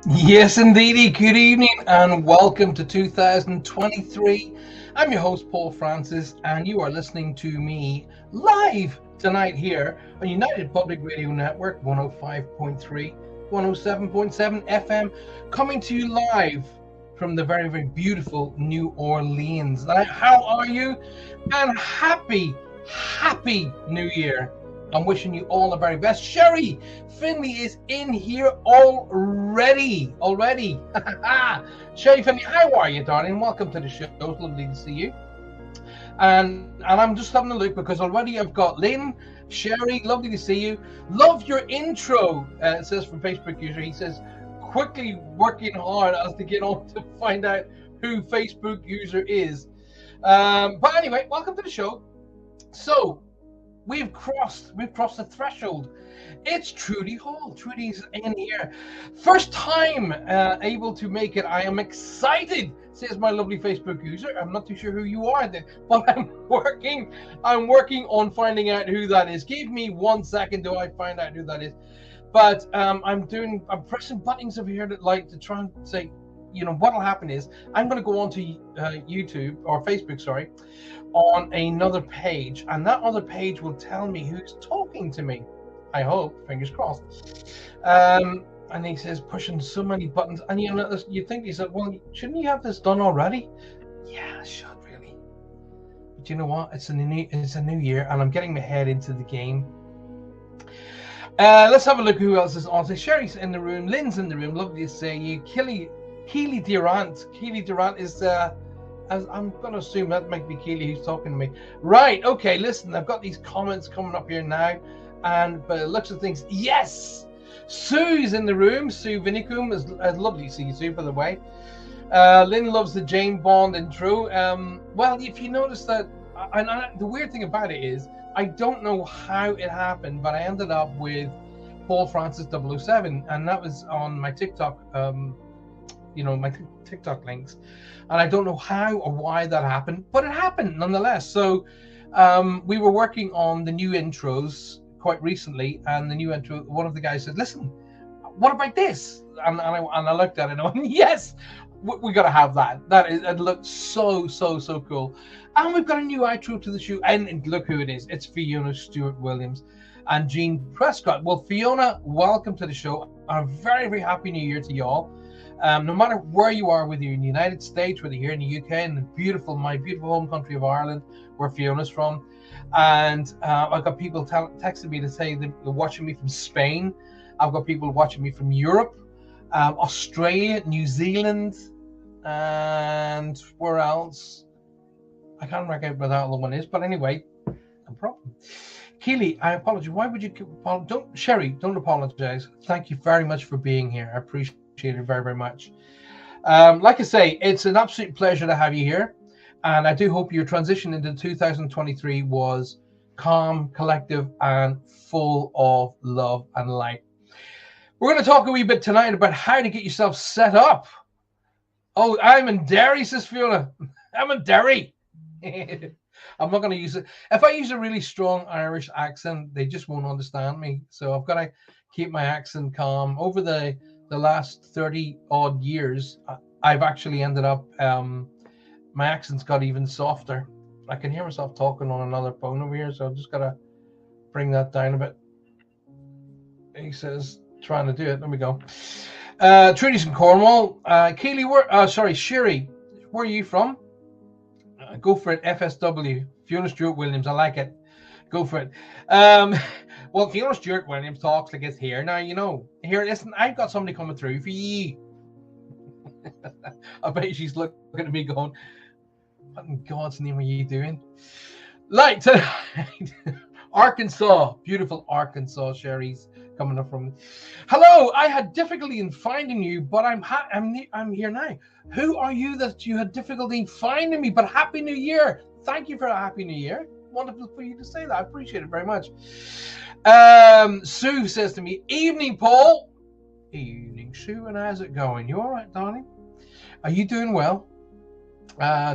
Yes, indeedy. Good evening and welcome to 2023. I'm your host, Paul Francis, and you are listening to me live tonight here on United Public Radio Network 105.3, 107.7 FM, coming to you live from the very, very beautiful New Orleans. Now, how are you? And happy New Year. I'm wishing you all the very best. Sherry Finley is in here already. Sherry Finley, how are you, darling? Welcome to the show. It's lovely to see you. And I'm just having a look because already I've got Lynn, Sherry, lovely to see you. Love your intro, it says from Facebook user. He says, quickly working hard as to get on to find out who Facebook user is. But anyway, welcome to the show. So, we've crossed the threshold. It's Trudy Hall. Trudy's in here. First time able to make it. I am excited, says my lovely Facebook user. I'm not too sure who you are, but I'm working on finding out who that is. Give me 1 second till I find out who that is. But I'm pressing buttons over here to try and say, what'll happen is I'm going to go on to YouTube or Facebook, sorry, on another page, and that other page will tell me who's talking to me. I hope, fingers crossed. And he says pushing so many buttons, and you think, he said, well, shouldn't you have this done already? Yeah, I should really. But you know what? It's a new year, and I'm getting my head into the game. Let's have a look who else is on. So Sherry's in the room, Lynn's in the room. Lovely to see you. Keely Durant. Keely Durant is I'm going to assume that might be Keely who's talking to me. Right, okay, listen, I've got these comments coming up here now, and by the looks of things, yes! Sue's in the room. Sue Vinicum is lovely to see you, Sue, by the way. Lynn loves the Jane Bond intro. Well, if you notice that, the weird thing about it is, I don't know how it happened, but I ended up with Paul Francis 007, and that was on my TikTok, my TikTok links, and I don't know how or why that happened, but it happened nonetheless. So we were working on the new intros quite recently, and the new intro, one of the guys said, listen, what about this? And I looked at it and I went, yes, we got to have that. It looks so cool. And we've got a new outro to the show, and look who it is. It's Fiona Stewart-Williams and Jean Prescott. Well, Fiona, welcome to the show. A very, very happy new year to y'all. No matter where you are, whether you're in the United States, whether you're here in the UK, in my beautiful home country of Ireland, where Fiona's from, and I've got people texting me to say they're watching me from Spain. I've got people watching me from Europe, Australia, New Zealand, and where else? I can't remember where that other one is, but anyway, no problem. Keely, I apologize. Why would you? Sherry, don't apologize. Thank you very much for being here. I appreciate it very, very much. Like I say, it's an absolute pleasure to have you here, and I do hope your transition into 2023 was calm, collective, and full of love and light. We're going to talk a wee bit tonight about how to get yourself set up. Oh, I'm in Derry, says Fiona. I'm in Derry. I'm not going to use it. If I use a really strong Irish accent, they just won't understand me. So I've got to keep my accent calm. Over the last 30 odd years, I've actually ended up, my accent's got even softer. I can hear myself talking on another phone over here, so I've just got to bring that down a bit. He says, trying to do it. There we go. Trudy's in Cornwall. Keely, Sherry, where are you from? Go for it, FSW. Fiona Stewart-Williams, I like it. Go for it. Well, Fiona Stewart-Williams talks like it's here. Now, here, listen, I've got somebody coming through for you. I bet she's looking at me going, what in God's name are you doing? Like tonight, Arkansas, beautiful Arkansas, Sherry's coming up from. Hello, I had difficulty in finding you, but I'm here now. Who are you that you had difficulty in finding me? But Happy New Year. Thank you for a Happy New Year. Wonderful for you to say that. I appreciate it very much. Sue says to me, evening, Paul. Evening, Sue, and how's it going? You all right, darling? Are you doing well?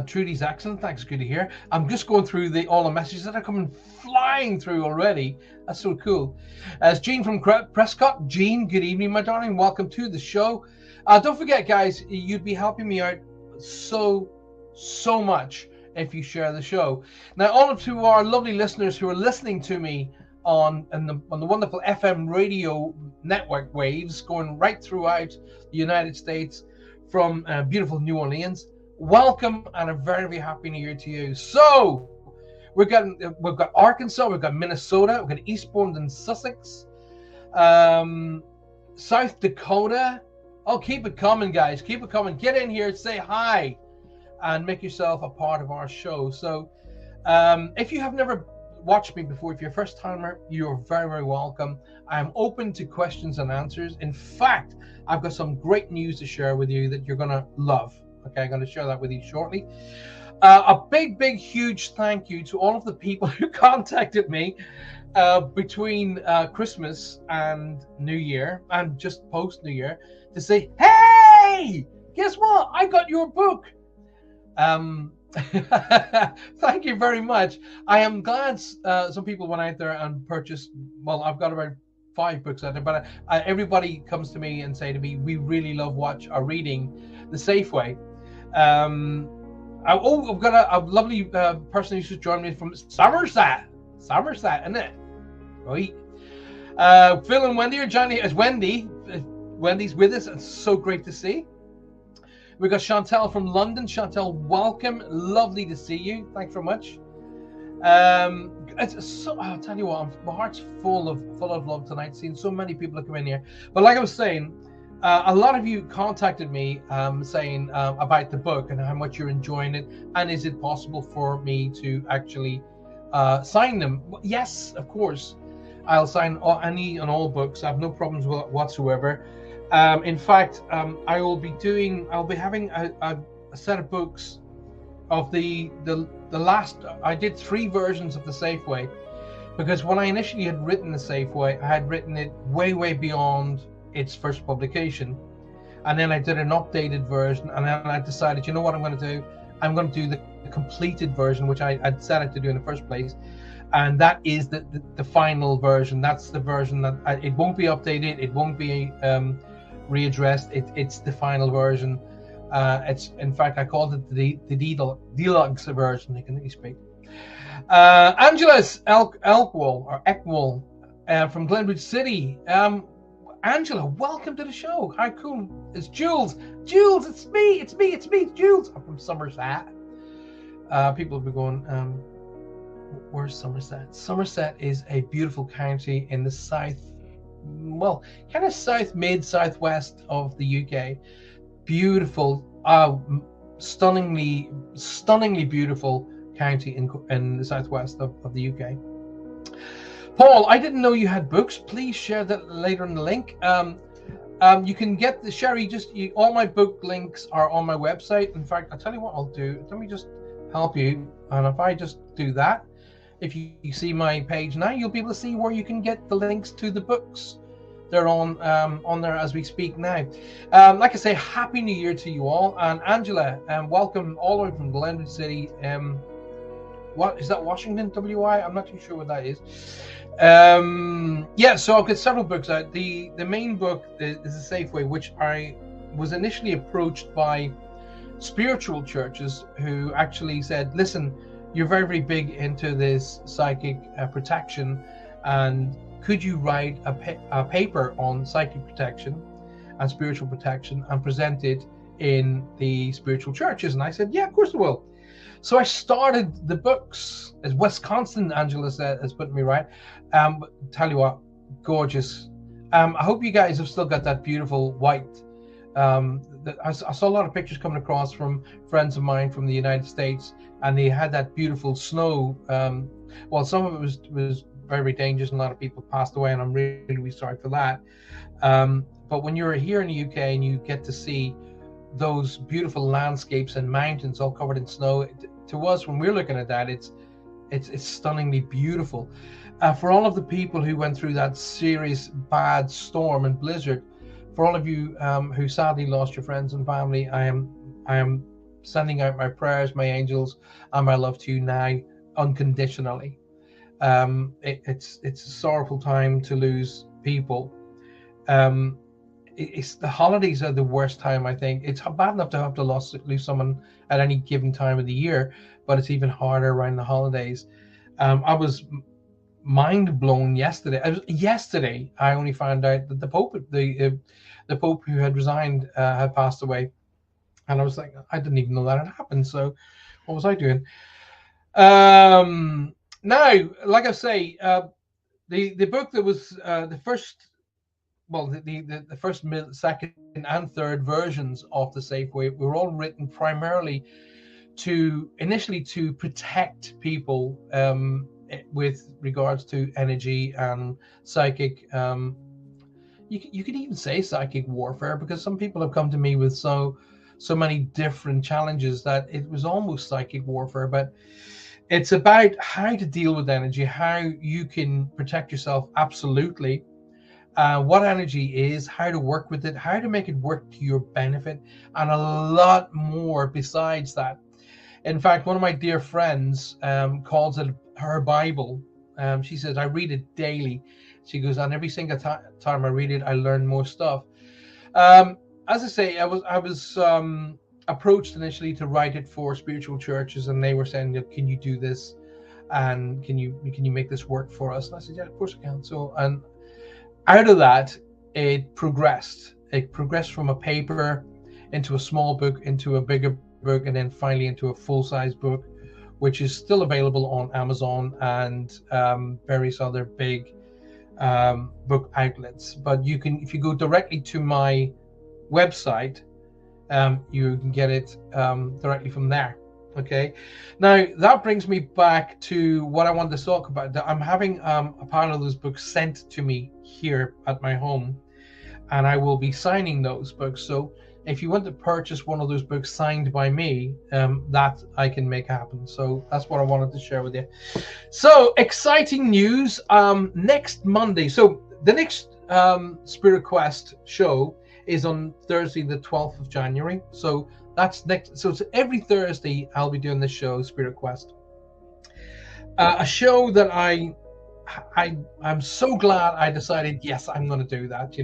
Trudy's excellent. Thanks. Good to hear. I'm just going through all the messages that are coming flying through already. That's so cool. As Jean from Prescott. Jean, good evening, my darling. Welcome to the show. Don't forget, guys, you'd be helping me out so much if you share the show. Now, all of to our lovely listeners who are listening to me on the wonderful FM radio network waves going right throughout the United States from beautiful New Orleans, welcome and a very, very happy New Year to you. So we've got Arkansas, we've got Minnesota, we've got Eastbourne and Sussex, South Dakota. Oh, keep it coming, guys. Keep it coming. Get in here, say hi, and make yourself a part of our show. So if you have never watched me before, if you're a first timer, you're very, very welcome. I am open to questions and answers. In fact, I've got some great news to share with you that you're going to love. Okay, I'm going to share that with you shortly. A big, huge thank you to all of the people who contacted me between Christmas and New Year, and just post New Year, to say, hey, guess what? I got your book. Thank you very much. I am glad some people went out there and purchased. Well, I've got about 5 books out there, but everybody comes to me and say to me, we really love reading The Safeway. I've got a lovely person who's just joined me from Somerset, isn't it? Right. Phil and Wendy are joining us. Wendy's with us. It's so great to see. We've got Chantel from London. Chantel, welcome. Lovely to see you. Thanks very much. It's so, I'll tell you what, my heart's full of love tonight, seeing so many people come in here. But like I was saying, a lot of you contacted me saying about the book and how much you're enjoying it, and is it possible for me to actually sign them? Yes, of course. I'll sign any and all books. I have no problems with it whatsoever. In fact, I'll be having a set of books of the last. I did 3 versions of The Safeway, because when I initially had written The Safeway, I had written it way beyond its first publication, and then I did an updated version, and then I decided, you know what I'm going to do? I'm going to do the completed version, which I'd set out to do in the first place, and that is the final version. That's the version that it won't be updated, it won't be readdressed. It's the final version. It's, in fact, I called it the deluxe version. I can really speak. Angela's Eckwall from Glenwood City. Angela, welcome to the show. How cool. It's Jules. Jules, it's me, Jules. I'm from Somerset. People will be going, where's Somerset? Somerset is a beautiful county in the south, well, kind of southwest of the UK. Beautiful, stunningly beautiful county in the southwest of the UK. Paul, I didn't know you had books. Please share that later in the link. You can get the Sherry. All my book links are on my website. In fact, I'll tell you what I'll do. Let me just help you. And if I just do that, if you see my page now, you'll be able to see where you can get the links to the books. They're on there as we speak now. Like I say, Happy New Year to you all. And Angela, welcome all the way from Glenwood City. What is that, Washington, WI? I'm not too sure what that is. Yeah, so I've got several books out. The main book is The Safeway, which I was initially approached by spiritual churches who actually said, listen, you're very, very big into this psychic protection, and could you write a paper on psychic protection and spiritual protection and present it in the spiritual churches? And I said, yeah, of course I will. So I started the books, as Wisconsin, Angela said, has put me right. Tell you what, gorgeous. I hope you guys have still got that beautiful white. I saw a lot of pictures coming across from friends of mine from the United States, and they had that beautiful snow. Well, some of it was very, very dangerous, and a lot of people passed away, and I'm really, really sorry for that. But when you're here in the UK and you get to see those beautiful landscapes and mountains all covered in snow, to us, when we're looking at that, it's stunningly beautiful. For all of the people who went through that serious bad storm and blizzard, for all of you who sadly lost your friends and family, I am sending out my prayers, my angels, and my love to you now, unconditionally. It's a sorrowful time to lose people. it's the holidays are the worst time. I think it's bad enough to have to lose someone at any given time of the year, but it's even harder around the holidays. I was mind blown yesterday. Yesterday, I only found out that the Pope who had resigned had passed away, and I was like, I didn't even know that had happened. So, what was I doing? Now, like I say, the book that was the first, well, the first, second, and third versions of the Safe Way were all written primarily initially to protect people with regards to energy and psychic. You could even say psychic warfare, because some people have come to me with so many different challenges that it was almost psychic warfare. But it's about how to deal with energy, how you can protect yourself, absolutely. What energy is, how to work with it, how to make it work to your benefit, and a lot more besides that. In fact, one of my dear friends calls it her Bible. She says, I read it daily. She goes, and every single time I read it, I learn more stuff. As I say, I was approached initially to write it for spiritual churches, and they were saying, can you do this? And can you make this work for us? And I said, yeah, of course I can. So, and out of that, it progressed. It progressed from a paper into a small book, into a bigger book, and then finally into a full-size book, which is still available on Amazon and various other big book outlets. But you can, if you go directly to my website, you can get it directly from there. Okay, now that brings me back to what I wanted to talk about. I'm having a pile of those books sent to me here at my home, and I will be signing those books. So if you want to purchase one of those books signed by me, that I can make happen. So that's what I wanted to share with you. So exciting news. Next Monday, so the next Spirit Quest show is on Thursday, the 12th of January. So that's next. So it's every Thursday I'll be doing this show, Spirit Quest. A show that I'm so glad I decided, yes, I'm going to do that,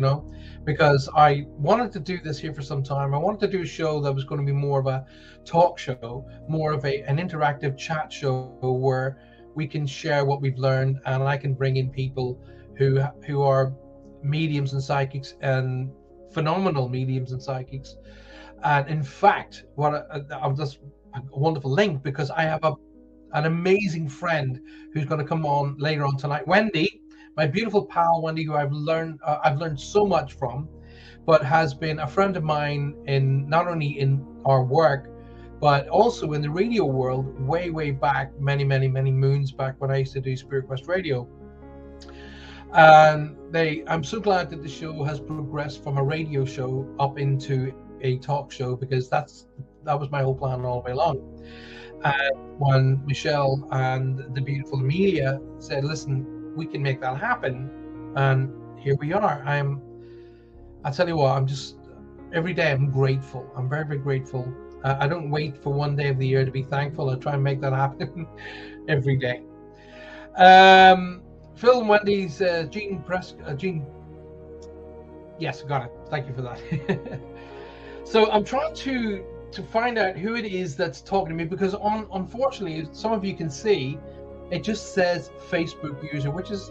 because I wanted to do this here for some time. I wanted to do a show that was going to be more of a talk show, more of an interactive chat show where we can share what we've learned, and I can bring in people who are mediums and psychics, and phenomenal mediums and psychics. And in fact, I'm just a wonderful link, because I have an amazing friend who's going to come on later on tonight, Wendy, my beautiful pal Wendy, who I've learned so much from, but has been a friend of mine in not only in our work, but also in the radio world way back, many moons back, when I used to do Spirit Quest Radio. And I'm so glad that the show has progressed from a radio show up into a talk show, because that was my whole plan all the way along. And when Michelle and the beautiful Amelia said, listen, we can make that happen, and here we are. I tell you what, I'm just, every day I'm grateful. I'm very grateful. I don't wait for one day of the year to be thankful. I try and make that happen every day. Phil and Wendy's Jean yes, got it. Thank you for that. So I'm trying to find out who it is that's talking to me, because unfortunately, some of you can see it just says Facebook user, which is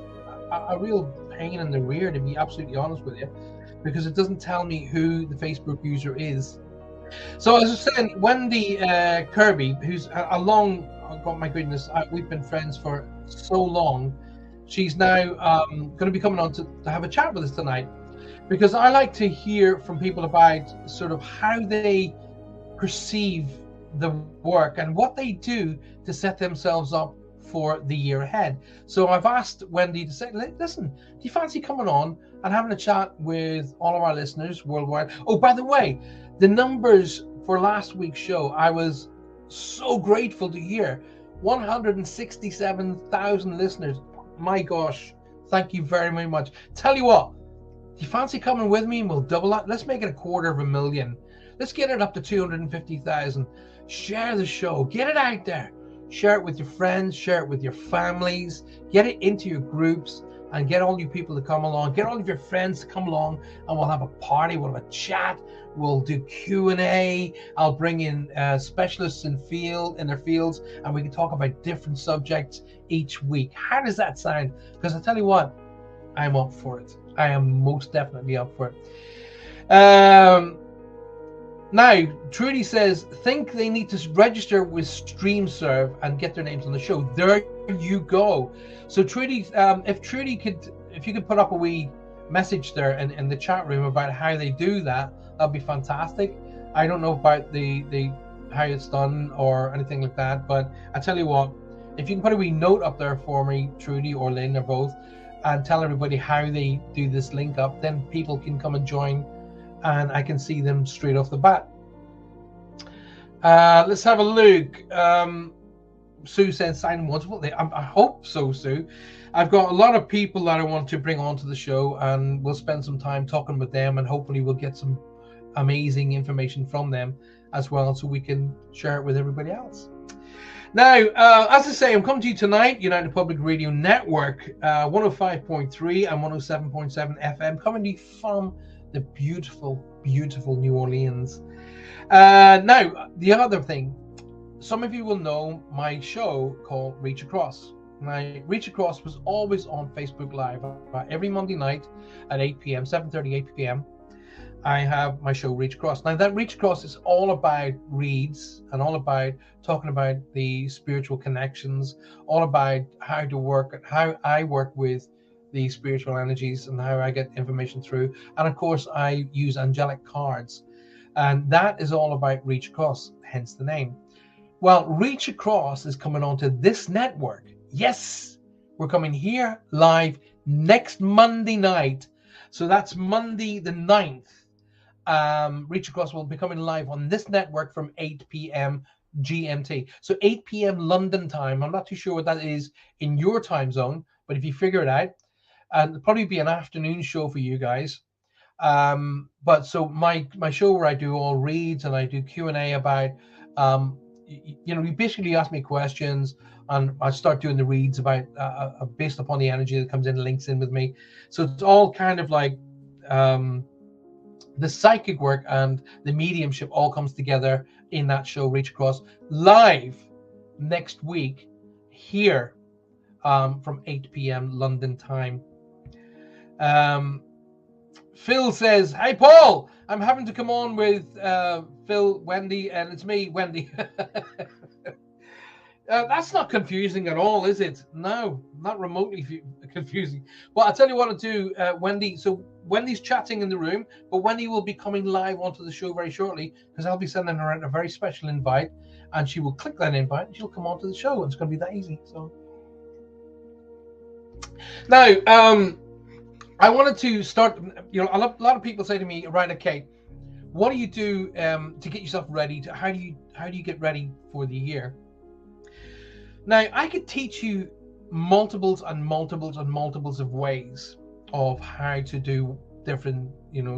a real pain in the rear, to be absolutely honest with you, because it doesn't tell me who the Facebook user is. So as I was saying, Wendy Kirby, who's oh my goodness, we've been friends for so long. She's now going to be coming on to have a chat with us tonight, because I like to hear from people about sort of how they perceive the work and what they do to set themselves up for the year ahead. So I've asked Wendy to say, listen, do you fancy coming on and having a chat with all of our listeners worldwide? Oh, by the way, the numbers for last week's show, I was so grateful to hear. 167,000 listeners. My gosh, thank you very much. Tell you what, do you fancy coming with me and we'll double that? Let's make it 250,000. Let's get it up to 250,000. Share the show. Get it out there. Share it with your friends. Share it with your families. Get it into your groups and get all you people to come along. Get all of your friends to come along, and we'll have a party. We'll have a chat. We'll do Q&A. I'll bring in specialists in their fields, and we can talk about different subjects each week. How does that sound? Because I tell you what, I'm up for it. I am most definitely up for it. Now, Trudy says, think they need to register with StreamServe and get their names on the show. There you go. So Trudy, if you could put up a wee message there in the chat room about how they do that, that'd be fantastic. I don't know about the how it's done or anything like that, but I tell you what, if you can put a wee note up there for me, Trudy or Lynn or both, and tell everybody how they do this link up, then people can come and join, and I can see them straight off the bat. Let's have a look. Sue says sign multiple. I hope so, Sue. I've got a lot of people that I want to bring onto the show, and we'll spend some time talking with them, and hopefully we'll get some amazing information from them as well, so we can share it with everybody else. Now, as I say, I'm coming to you tonight, United Public Radio Network, 105.3 and 107.7 FM, coming to you from the beautiful, beautiful New Orleans. Now, the other thing, some of you will know my show called Reach Across. Now, Reach Across was always on Facebook Live every Monday night at 8 p.m., 7:30, 8 p.m. I have my show Reach Across. Now, that Reach Across is all about reads and all about talking about the spiritual connections, all about how to work, how I work with the spiritual energies and how I get information through. And of course, I use angelic cards. And that is all about Reach Across, hence the name. Well, Reach Across is coming onto this network. Yes, we're coming here live next Monday night. So that's Monday the 9th. Reach Across will be coming live on this network from 8 p.m. GMT. So 8 p.m. London time. I'm not too sure what that is in your time zone, but if you figure it out, it'll probably be an afternoon show for you guys. But so my show where I do all reads and I do Q&A about, you basically ask me questions and I start doing the reads about based upon the energy that comes in and links in with me. So it's all kind of like the psychic work and the mediumship all comes together in that show, Reach Across, live next week here from 8 p.m. London time. Phil says, "Hey Paul, I'm having to come on with Phil, Wendy, and it's me, Wendy." That's not confusing at all, is it? No, not remotely confusing. Well, I'll tell you what I'll do, Wendy. So Wendy's chatting in the room, but Wendy will be coming live onto the show very shortly because I'll be sending her a very special invite, and she will click that invite and she'll come onto the show. And it's going to be that easy. So now, I wanted to start. A lot of people say to me, "Right, okay, what do you do to get yourself ready? How do you get ready for the year?" Now, I could teach you multiples and multiples and multiples of ways of how to do different,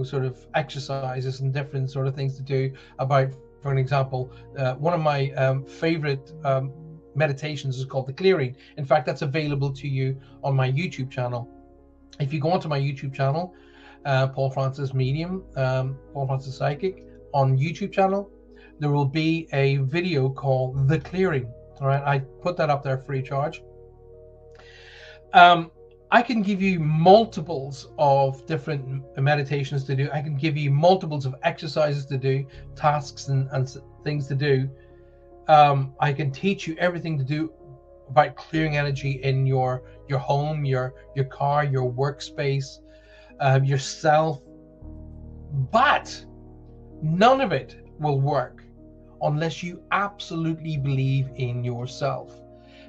sort of exercises and different sort of things to do about, for an example, one of my favorite meditations is called The Clearing. In fact, that's available to you on my YouTube channel. If you go onto my YouTube channel, Paul Francis Medium, Paul Francis Psychic, on YouTube channel, there will be a video called The Clearing. All right, I put that up there free of charge. I can give you multiples of different meditations to do. I can give you multiples of exercises to do, tasks and things to do. I can teach you everything to do about clearing energy in your home, your car, your workspace, yourself. But none of it will work unless you absolutely believe in yourself.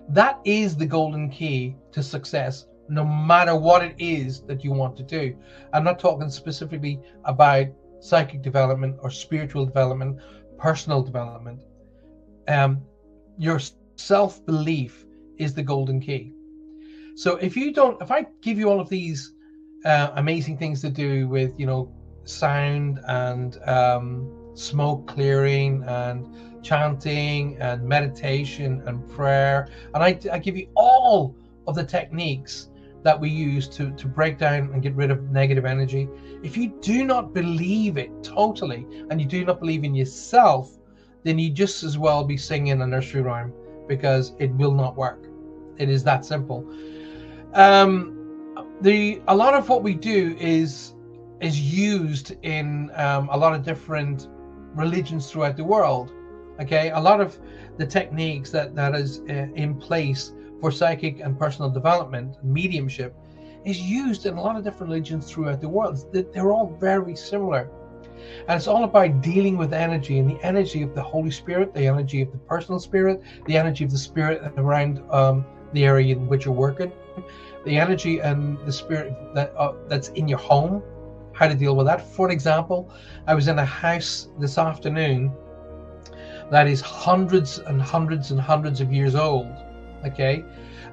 That is the golden key to success, no matter what it is that you want to do. I'm not talking specifically about psychic development or spiritual development, personal development. Your self-belief is the golden key. So if I give you all of these amazing things to do with, sound and smoke clearing and chanting and meditation and prayer, and I give you all of the techniques that we use to break down and get rid of negative energy. If you do not believe it totally, and you do not believe in yourself, then you just as well be singing a nursery rhyme, because it will not work. It is that simple. A lot of what we do is used in a lot of different religions throughout the world. Okay, a lot of the techniques that is in place for psychic and personal development, mediumship, is used in a lot of different religions throughout the world. They're all very similar. And it's all about dealing with energy, and the energy of the Holy Spirit, the energy of the personal spirit, the energy of the spirit around the area in which you're working, the energy and the spirit that's in your home, how to deal with that. For example, I was in a house this afternoon that is hundreds and hundreds and hundreds of years old. Okay,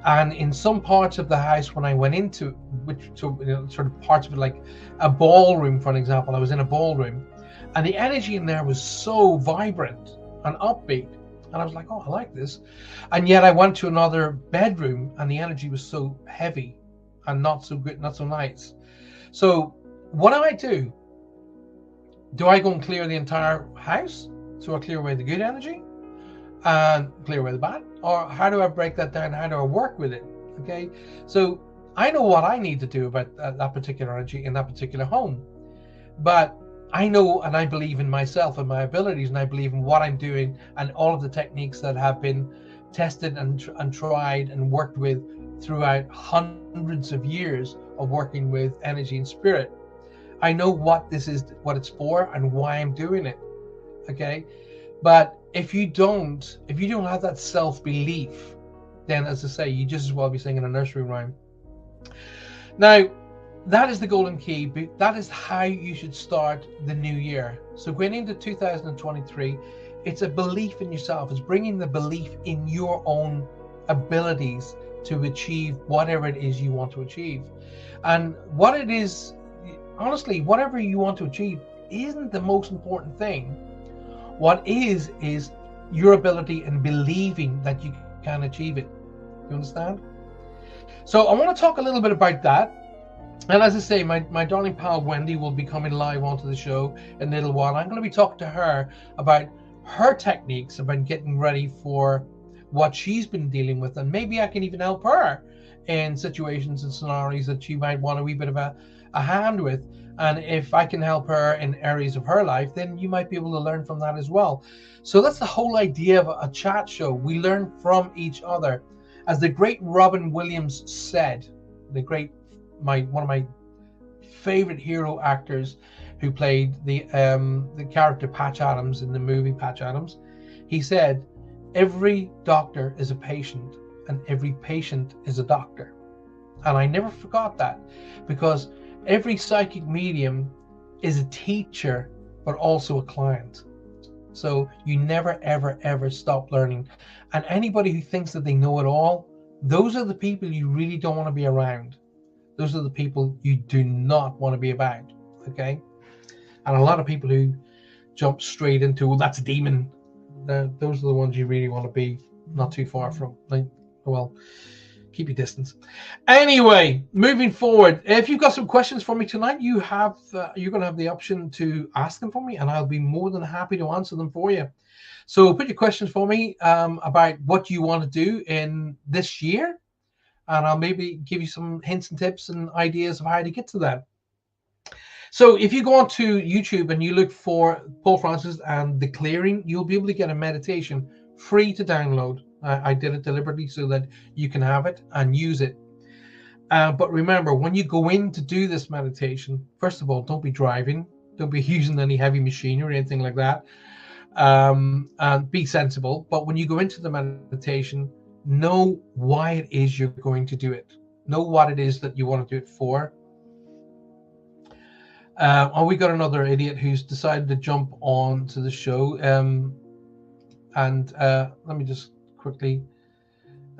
and in some parts of the house, when I went into which sort of parts of it, like a ballroom, for example, I was in a ballroom, and the energy in there was so vibrant and upbeat, and I was like, oh, I like this. And yet I went to another bedroom, and the energy was so heavy and not so good, not so nice. So what do? Do I go and clear the entire house? So I clear away the good energy and clear away the bad? Or how do I break that down? How do I work with it? Okay, so I know what I need to do about that particular energy in that particular home. But I know, and I believe in myself and my abilities, and I believe in what I'm doing and all of the techniques that have been tested and tried and worked with throughout hundreds of years of working with energy and spirit. I know what this is, what it's for, and why I'm doing it. Okay, but if you don't have that self-belief, then, as I say, you just as well be singing a nursery rhyme. Now, that is the golden key. That is how you should start the new year. So going into 2023, it's a belief in yourself. It's bringing the belief in your own abilities to achieve whatever it is you want to achieve. And what it is, honestly, whatever you want to achieve isn't the most important thing. What is your ability and believing that you can achieve it. You understand? So I want to talk a little bit about that. And as I say, my darling pal Wendy will be coming live onto the show in a little while. I'm going to be talking to her about her techniques, about getting ready for what she's been dealing with. And maybe I can even help her in situations and scenarios that she might want a wee bit of a hand with. And if I can help her in areas of her life, then you might be able to learn from that as well. So that's the whole idea of a chat show. We learn from each other. As the great Robin Williams said, one of my favorite hero actors who played the character Patch Adams in the movie Patch Adams, he said, every doctor is a patient and every patient is a doctor. And I never forgot that, because every psychic medium is a teacher, but also a client. So you never, ever, ever stop learning. And anybody who thinks that they know it all, those are the people you really don't want to be around. Those are the people you do not want to be about, okay? And a lot of people who jump straight into, well, that's a demon. Those are the ones you really want to be not too far from. Like, well, keep your distance. Anyway, moving forward, if you've got some questions for me tonight, you're going to have the option to ask them for me, and I'll be more than happy to answer them for you. So put your questions for me about what you want to do in this year, and I'll maybe give you some hints and tips and ideas of how to get to that. So if you go onto YouTube and you look for Paul Francis and The Clearing, you'll be able to get a meditation free to download. I did it deliberately so that you can have it and use it. But remember, when you go in to do this meditation, first of all, don't be driving. Don't be using any heavy machinery or anything like that. And be sensible. But when you go into the meditation, know why it is you're going to do it. Know what it is that you want to do it for. We got another idiot who's decided to jump on to the show. Let me just quickly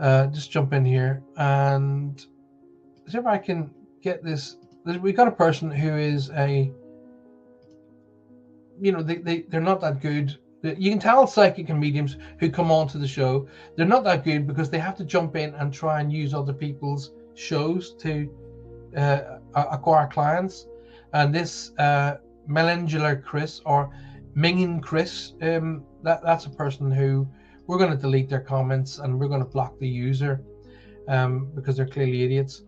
just jump in here and see if I can get this. We got a person who is they're not that good. You can tell psychic and mediums who come on to the show, they're not that good because they have to jump in and try and use other people's shows to acquire clients, and this Melangular Chris or Mingin Chris, that's a person who we're going to delete their comments and we're going to block the user because they're clearly idiots.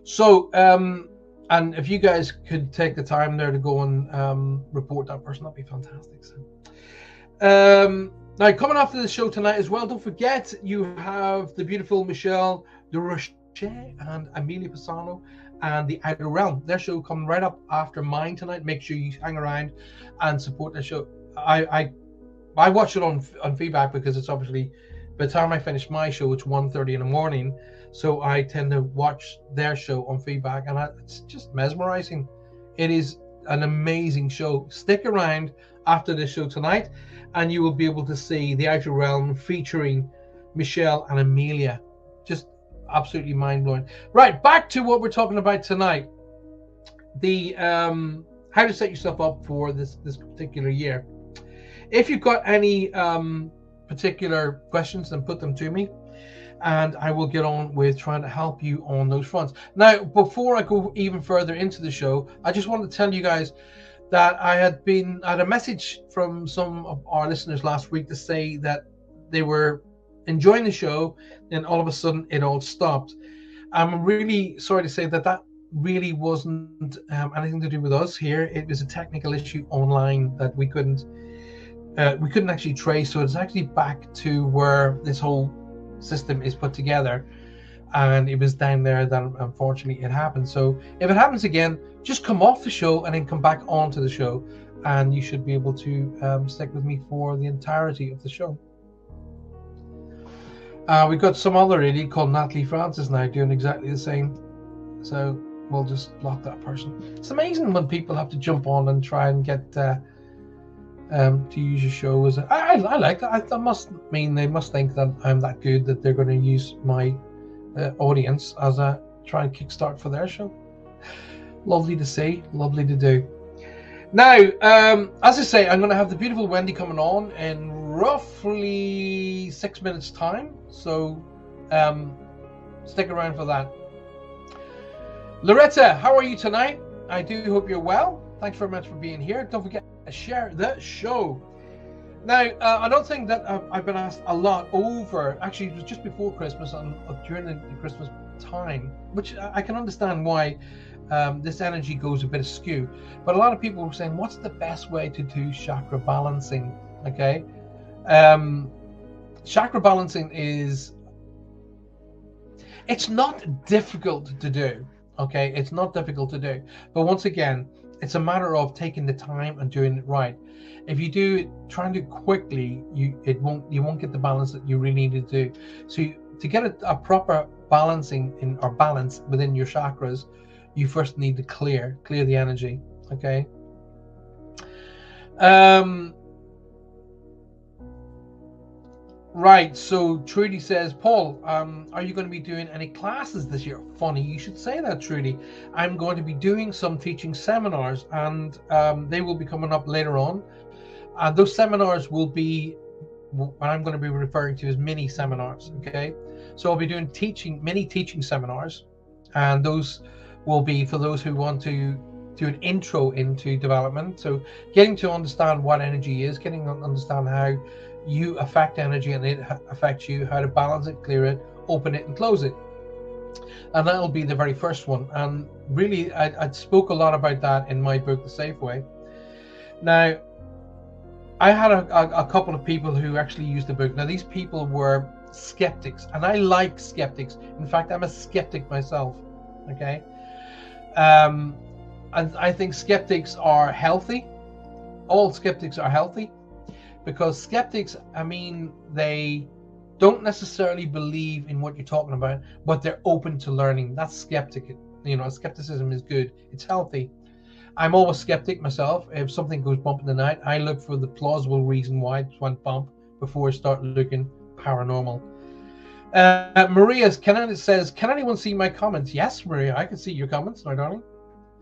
So and if you guys could take the time there to go and report that person, that'd be fantastic. So, now, coming after the show tonight as well, don't forget you have the beautiful Michelle de Rocher and Amelia Pisano and the Outer Realm. Their show coming right up after mine tonight. Make sure you hang around and support their show. I watch it on feedback because it's obviously, by the time I finish my show, it's 1:30 in the morning. So I tend to watch their show on feedback, and it's just mesmerizing. It is an amazing show. Stick around after this show tonight, and you will be able to see the Outer Realm featuring Michelle and Amelia. Just absolutely mind-blowing. Right, back to what we're talking about tonight. The how to set yourself up for this particular year. If you've got any particular questions, then put them to me, and I will get on with trying to help you on those fronts. Now, before I go even further into the show, I just want to tell you guys that I had a message from some of our listeners last week to say that they were enjoying the show, and all of a sudden it all stopped. I'm really sorry to say that really wasn't anything to do with us here. It was a technical issue online that we couldn't actually trace. So it's actually back to where this whole system is put together, and it was down there that unfortunately it happened. So if it happens again, just come off the show and then come back onto the show, and you should be able to stick with me for the entirety of the show. We've got some other idiot called Natalie Francis now doing exactly the same, so we'll just block that person. It's amazing when people have to jump on and try and get to use your show as I like that. That must mean they must think that I'm that good that they're going to use my audience as a try and kickstart for their show. Lovely to see, lovely to do. Now, as I say, I'm going to have the beautiful Wendy coming on in roughly 6 minutes time, so stick around for that. Loretta, how are you tonight? I do hope you're well. Thanks very much for being here. Don't forget to share the show. Now, another thing that I've been asked a lot over, actually it was just before Christmas and during the Christmas time, which I can understand why this energy goes a bit askew, but a lot of people were saying, what's the best way to do chakra balancing? Okay, chakra balancing it's not difficult to do. Okay, it's not difficult to do, but once again, it's a matter of taking the time and doing it right. If you do it, trying to do it quickly, you won't get the balance that you really need to do. So to get a proper balancing balance within your chakras, you first need to clear the energy. Okay. Right, so Trudy says, Paul, are you going to be doing any classes this year? Funny you should say that, Trudy. I'm going to be doing some teaching seminars, and they will be coming up later on. Those seminars will be what I'm going to be referring to as mini seminars. Okay, so I'll be doing mini teaching seminars, and those will be for those who want to do an intro into development. So getting to understand what energy is, getting to understand how you affect energy and it affects you, how to balance it, clear it, open it and close it. And that'll be the very first one. And really, I spoke a lot about that in my book, The Safe Way. Now, I had a couple of people who actually used the book. Now, these people were skeptics, and I like skeptics. In fact, I'm a skeptic myself. Okay. And I think skeptics are healthy. All skeptics are healthy. Because skeptics, I mean, they don't necessarily believe in what you're talking about, but they're open to learning. That's skeptic. Skepticism is good. It's healthy. I'm always skeptic myself. If something goes bump in the night, I look for the plausible reason why it went bump before I start looking paranormal. Maria says, can anyone see my comments? Yes, Maria, I can see your comments, my darling.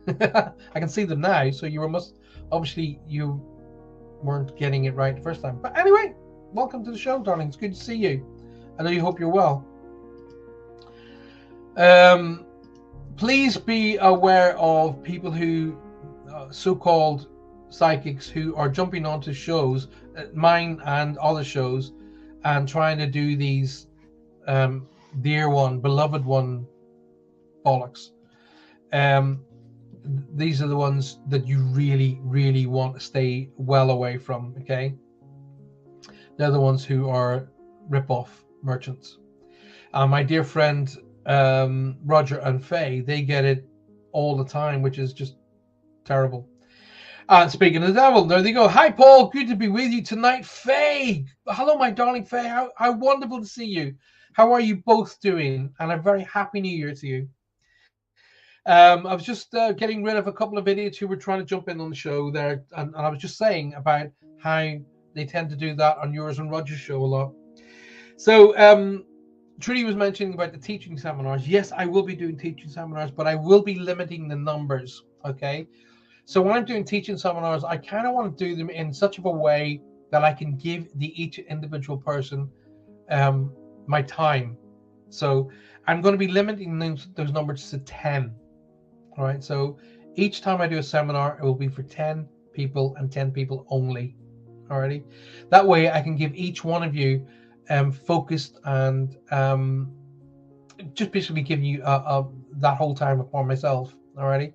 I can see them now. So you weren't getting it right the first time. But anyway, welcome to the show, darling. It's good to see you. I know you hope you're well. Please be aware of people who, so-called psychics, who are jumping onto shows, mine and other shows, and trying to do these dear one, beloved one bollocks. These are the ones that you really, really want to stay well away from, okay? They're the ones who are rip-off merchants. My dear friend Roger and Faye, they get it all the time, which is just terrible. And speaking of the devil, there they go. Hi, Paul. Good to be with you tonight. Faye. Hello, my darling Faye. How wonderful to see you. How are you both doing? And a very happy New Year to you. I was just getting rid of a couple of idiots who were trying to jump in on the show there. And I was just saying about how they tend to do that on yours and Roger's show a lot. So Trudy was mentioning about the teaching seminars. Yes, I will be doing teaching seminars, but I will be limiting the numbers, okay? So when I'm doing teaching seminars, I kind of want to do them in such of a way that I can give each individual person my time. So I'm going to be limiting those numbers to 10. All right. So each time I do a seminar, it will be for 10 people and 10 people only. Alrighty. That way I can give each one of you focused and just basically give you that whole time upon myself. Alrighty.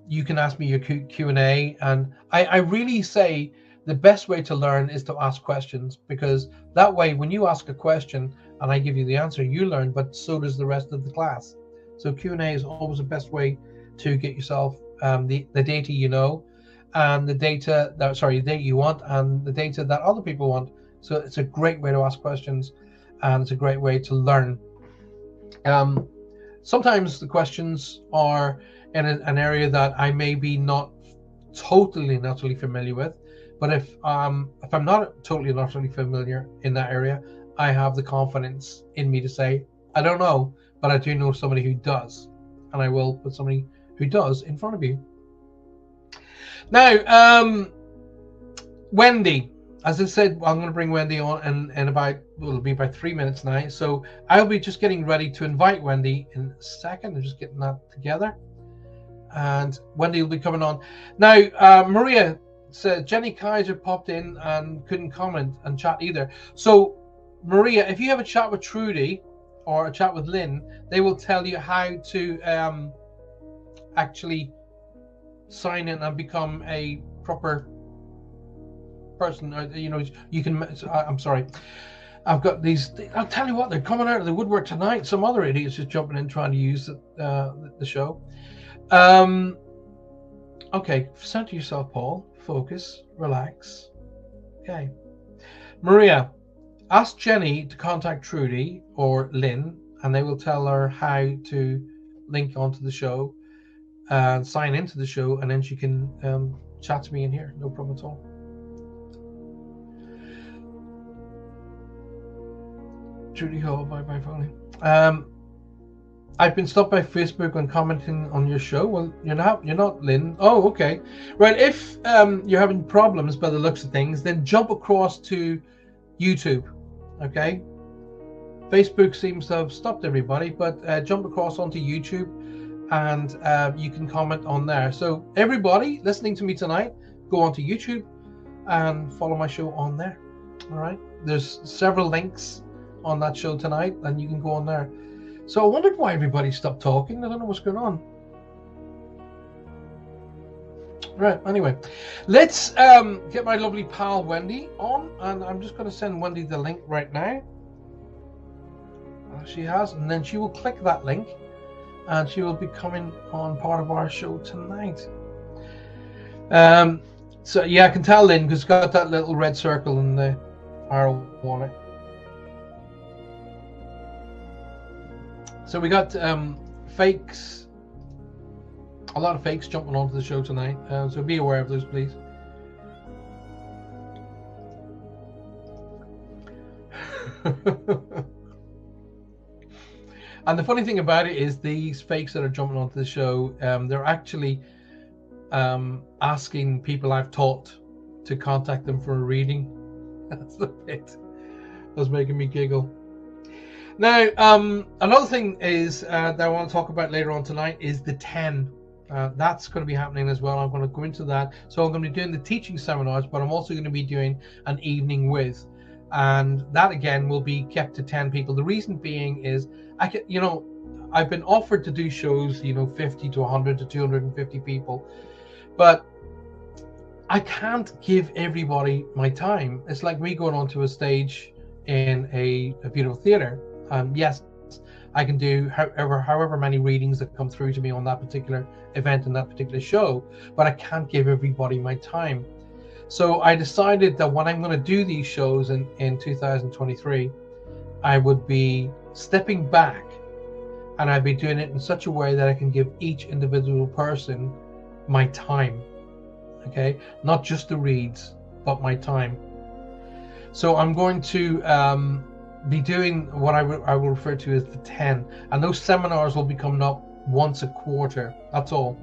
You can ask me your Q&A, and I really say the best way to learn is to ask questions, because that way when you ask a question and I give you the answer, you learn, but so does the rest of the class. So Q&A is always the best way to get yourself the data you know, and the data you want, and the data that other people want. So it's a great way to ask questions, and it's a great way to learn. Sometimes the questions are in an area that I may be not totally familiar with, but if I'm not totally familiar in that area, I have the confidence in me to say I don't know, but I do know somebody who does, and I will put somebody who does in front of you. Now, Wendy, as I said, I'm going to bring Wendy on in about, it'll be about 3 minutes now. So I'll be just getting ready to invite Wendy in a second. I'm just getting that together. And Wendy will be coming on. Now, Maria said Jenny Kaiser popped in and couldn't comment and chat either. So Maria, if you have a chat with Trudy or a chat with Lynn, they will tell you how to actually sign in and become a proper person. You know, you can. I'm sorry, I've got these. I'll tell you what, they're coming out of the woodwork tonight. Some other idiots just jumping in trying to use the show. Okay, center yourself, Paul. Focus, relax. Okay, Maria, ask Jenny to contact Trudy or Lynn, and they will tell her how to link onto the show and sign into the show, and then she can chat to me in here. No problem at all. Trudy Hall, bye phone. I've been stopped by Facebook when commenting on your show. Well, you're not, Lynn. Oh, okay. Right, if you're having problems by the looks of things, then jump across to YouTube, okay? Facebook seems to have stopped everybody, but jump across onto YouTube, and you can comment on there. So everybody listening to me tonight, go onto YouTube and follow my show on there. All right, there's several links on that show tonight, and you can go on there. So I wondered why everybody stopped talking. I don't know what's going on. Right, anyway, let's get my lovely pal Wendy on, and I'm just going to send Wendy the link right now. She has, and then she will click that link, and she will be coming on part of our show tonight. So yeah, I can tell Lynn, because it's got that little red circle and the arrow on it. So we got fakes, a lot of fakes jumping onto the show tonight. So be aware of those, please. And the funny thing about it is these fakes that are jumping onto the show, they're actually asking people I've taught to contact them for a reading. That's the bit that's making me giggle. Now, another thing is that I want to talk about later on tonight is the 10. That's going to be happening as well. I'm going to go into that. So I'm going to be doing the teaching seminars, but I'm also going to be doing an evening with, and that again will be kept to 10 people. The reason being is I've been offered to do shows, 50 to 100 to 250 people, but I can't give everybody my time. It's like me going onto a stage in a beautiful theater. Yes, I can do however many readings that come through to me on that particular event and that particular show, but I can't give everybody my time. So I decided that when I'm going to do these shows in 2023, I would be stepping back, and I'd be doing it in such a way that I can give each individual person my time. Okay, not just the reads, but my time. So I'm going to be doing what I will refer to as the 10, and those seminars will be coming up once a quarter. That's all,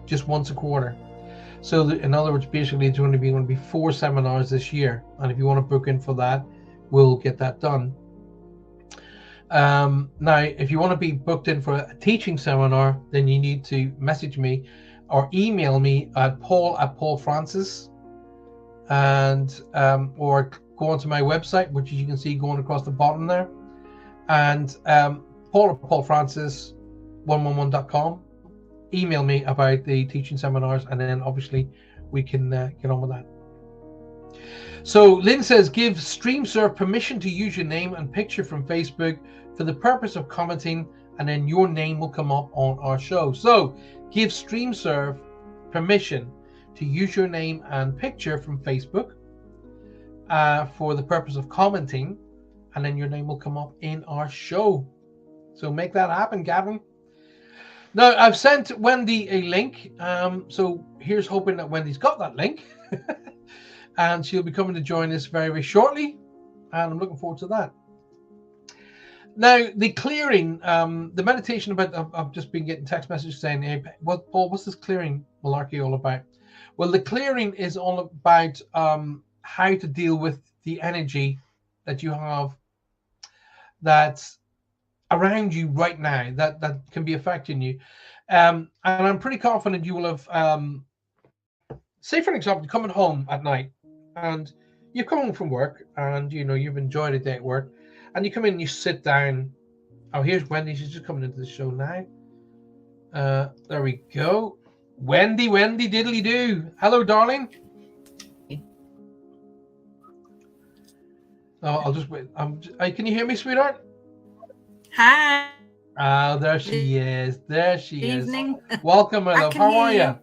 just once a quarter. So in other words, basically it's going to be 4 seminars this year, and if you want to book in for that, we'll get that done. Now, if you want to be booked in for a teaching seminar, then you need to message me or email me at paul@paulfrancis, and or go onto my website, which you can see going across the bottom there, and paul@paulfrancis111.com. Email me about the teaching seminars, and then obviously we can get on with that. So Lynn says, give StreamServe permission to use your name and picture from Facebook for the purpose of commenting, and then your name will come up on our show. So give StreamServe permission to use your name and picture from Facebook for the purpose of commenting, and then your name will come up in our show. So make that happen, Gavin. Now, I've sent Wendy a link, so here's hoping that Wendy's got that link. And she'll be coming to join us very, very shortly, and I'm looking forward to that. Now, the clearing, the meditation about, I've just been getting text messages saying, hey, Paul, what's this clearing malarkey all about? Well, the clearing is all about how to deal with the energy that you have that's around you right now, that can be affecting you. And I'm pretty confident you will have, say for example, you're coming home at night, and you come home from work, and you've enjoyed a day at work, and you come in and you sit down. Oh, here's Wendy. She's just coming into the show now. There we go. Wendy diddly do. Hello, darling. Oh, I'll just wait. Can you hear me, sweetheart? Hi. Oh, there she is. There she Evening. is. Welcome, my love. How are you?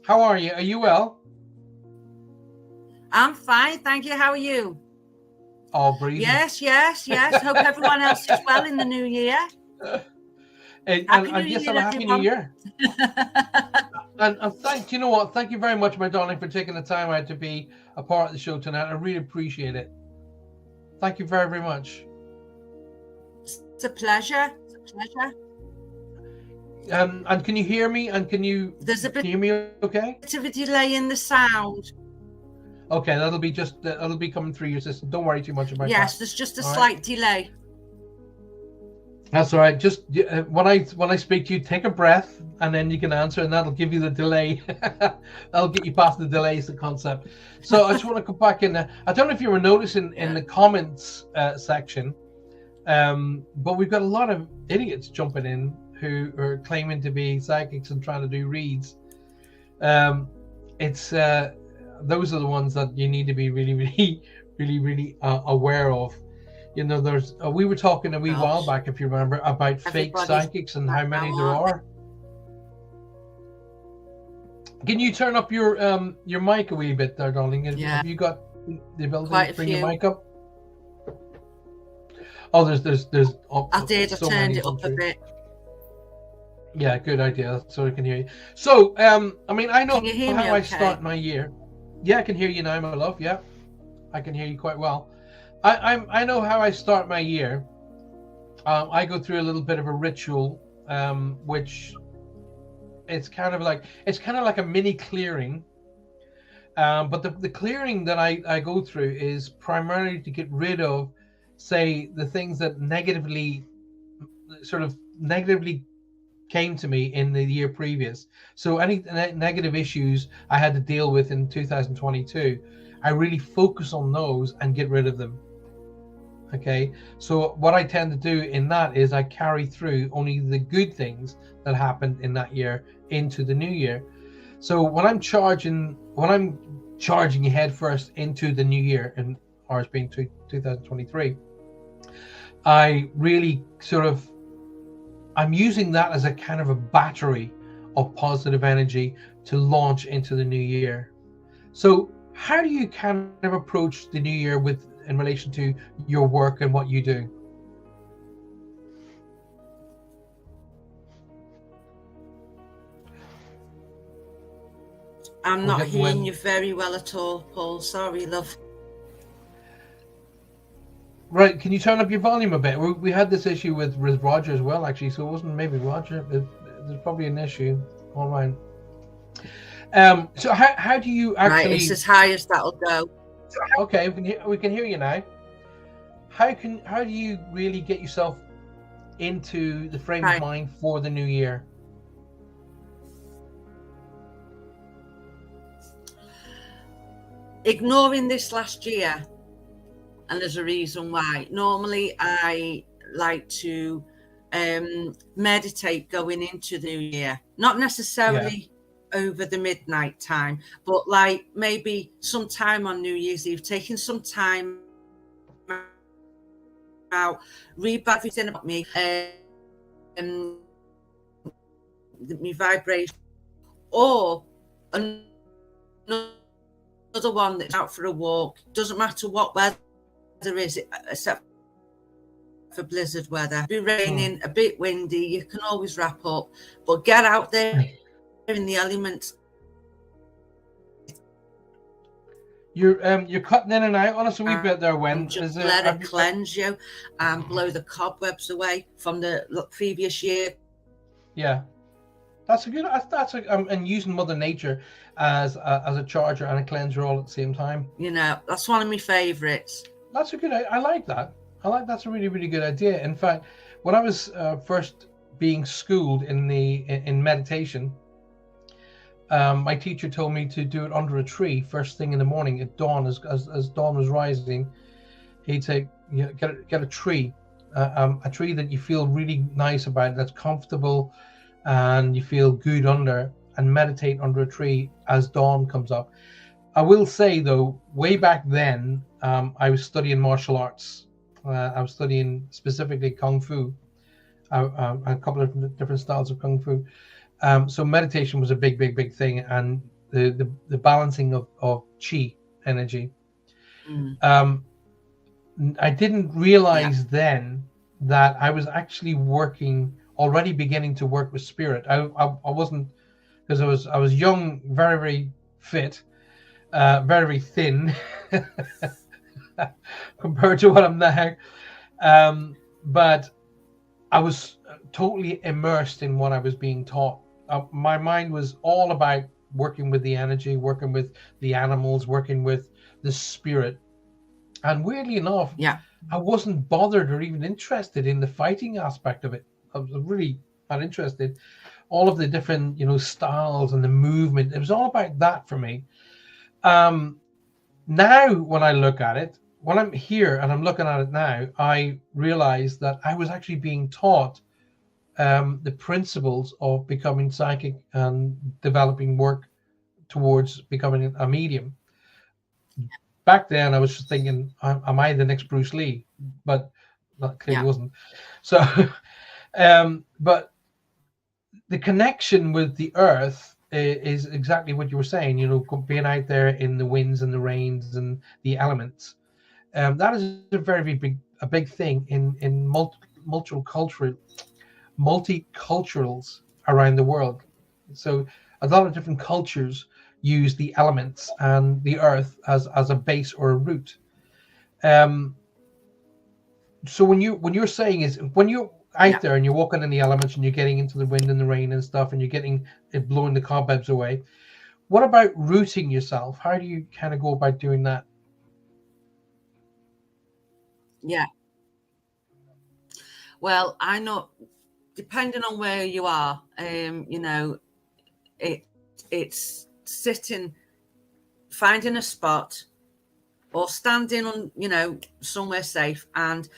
How are you? Are you well? I'm fine, thank you. How are you? Oh, breathing. Yes. Hope everyone else is well in the new year. And yes, a happy new year. and thank you know what? Thank you very much, my darling, for taking the time out to be a part of the show tonight. I really appreciate it. Thank you very, very much. It's a pleasure. And can you hear me? And can you hear me okay? Bit of a delay in the sound. Okay, that'll be coming through your system. Don't worry too much about that. Yes, there's just a slight delay. That's all right. Just when I speak to you, take a breath, and then you can answer, and that'll give you the delay. That'll get you past the delay is the concept. So I just want to go back in there. I don't know if you were noticing in the comments section, but we've got a lot of idiots jumping in who are claiming to be psychics and trying to do reads. Those are the ones that you need to be really aware of. There's we were talking a wee while back, if you remember, about fake psychics and how many there are. Can you turn up your mic a wee bit there, darling? Have you got the ability to bring your mic up? Oh, there's. I did. I turned it up a bit. Yeah, good idea. So I can hear you. So, I know how I start my year. Yeah, I can hear you now, my love. Yeah, I can hear you quite well. I know how I start my year. I go through a little bit of a ritual, which it's kind of like a mini clearing. But the clearing that I go through is primarily to get rid of say the things that negatively came to me in the year previous. So any negative issues I had to deal with in 2022, I really focus on those and get rid of them. Okay, so what I tend to do in that is I carry through only the good things that happened in that year into the new year. So when I'm charging head first into the new year, and ours being 2023, I really I'm using that as a kind of a battery of positive energy to launch into the new year. So how do you kind of approach the new year in relation to your work and what you do? I'm not hearing you very well at all, Paul. Sorry, love. Right, can you turn up your volume a bit? We had this issue with Roger as well, actually, so it wasn't maybe Roger. There's probably an issue. All right. So how do you actually? Right, it's as high as that'll go. Okay, we can hear you now. How do you really get yourself into the frame of mind for the new year? Ignoring this last year, and there's a reason why. Normally, I like to meditate going into the new year, not necessarily over the midnight time, but like maybe sometime on New Year's Eve, taking some time out, read everything about me, my vibration, or another one that's out for a walk. Doesn't matter what weather is, except for blizzard weather. Be raining, a bit windy, you can always wrap up, but get out there in the elements. You're cutting in and out on us a wee bit there, Wen. Just let it cleanse you and blow the cobwebs away from the previous year. Yeah, that's a good. And using Mother Nature as a charger and a cleanser all at the same time. You know, that's one of my favorites. That's a good. I like that. That's a really, really good idea. In fact, when I was first being schooled in meditation, my teacher told me to do it under a tree first thing in the morning at dawn. As dawn was rising, he'd say, get a tree that you feel really nice about, that's comfortable, and you feel good under, and meditate under a tree as dawn comes up. I will say though, way back then, I was studying martial arts. I was studying specifically Kung Fu, a couple of different styles of Kung Fu. So meditation was a big thing, and the balancing of chi energy. I didn't realize then that I was actually already beginning to work with spirit. I wasn't, because I was young, very fit, very thin compared to what I'm now. But I was totally immersed in what I was being taught. My mind was all about working with the energy, working with the animals, working with the spirit. And weirdly enough, I wasn't bothered or even interested in the fighting aspect of it. I was really not interested. All of the different, styles and the movement, it was all about that for me. Now, when I look at it, when I'm here and I'm looking at it now, I realize that I was actually being taught the principles of becoming psychic and developing work towards becoming a medium. Back then, I was just thinking, am I the next Bruce Lee? But that clearly wasn't. So, but the connection with the earth is exactly what you were saying, being out there in the winds and the rains and the elements. That is a very big thing in multiculturals around the world. So a lot of different cultures use the elements and the earth as a base or a root. So when you're saying is, when you're out there and you're walking in the elements and you're getting into the wind and the rain and stuff, and you're getting it blowing the cobwebs away, what about rooting yourself? How do you kind of go about doing that? Well, I know, depending on where you are, you know, it's sitting, finding a spot, or standing on, you know, somewhere safe, and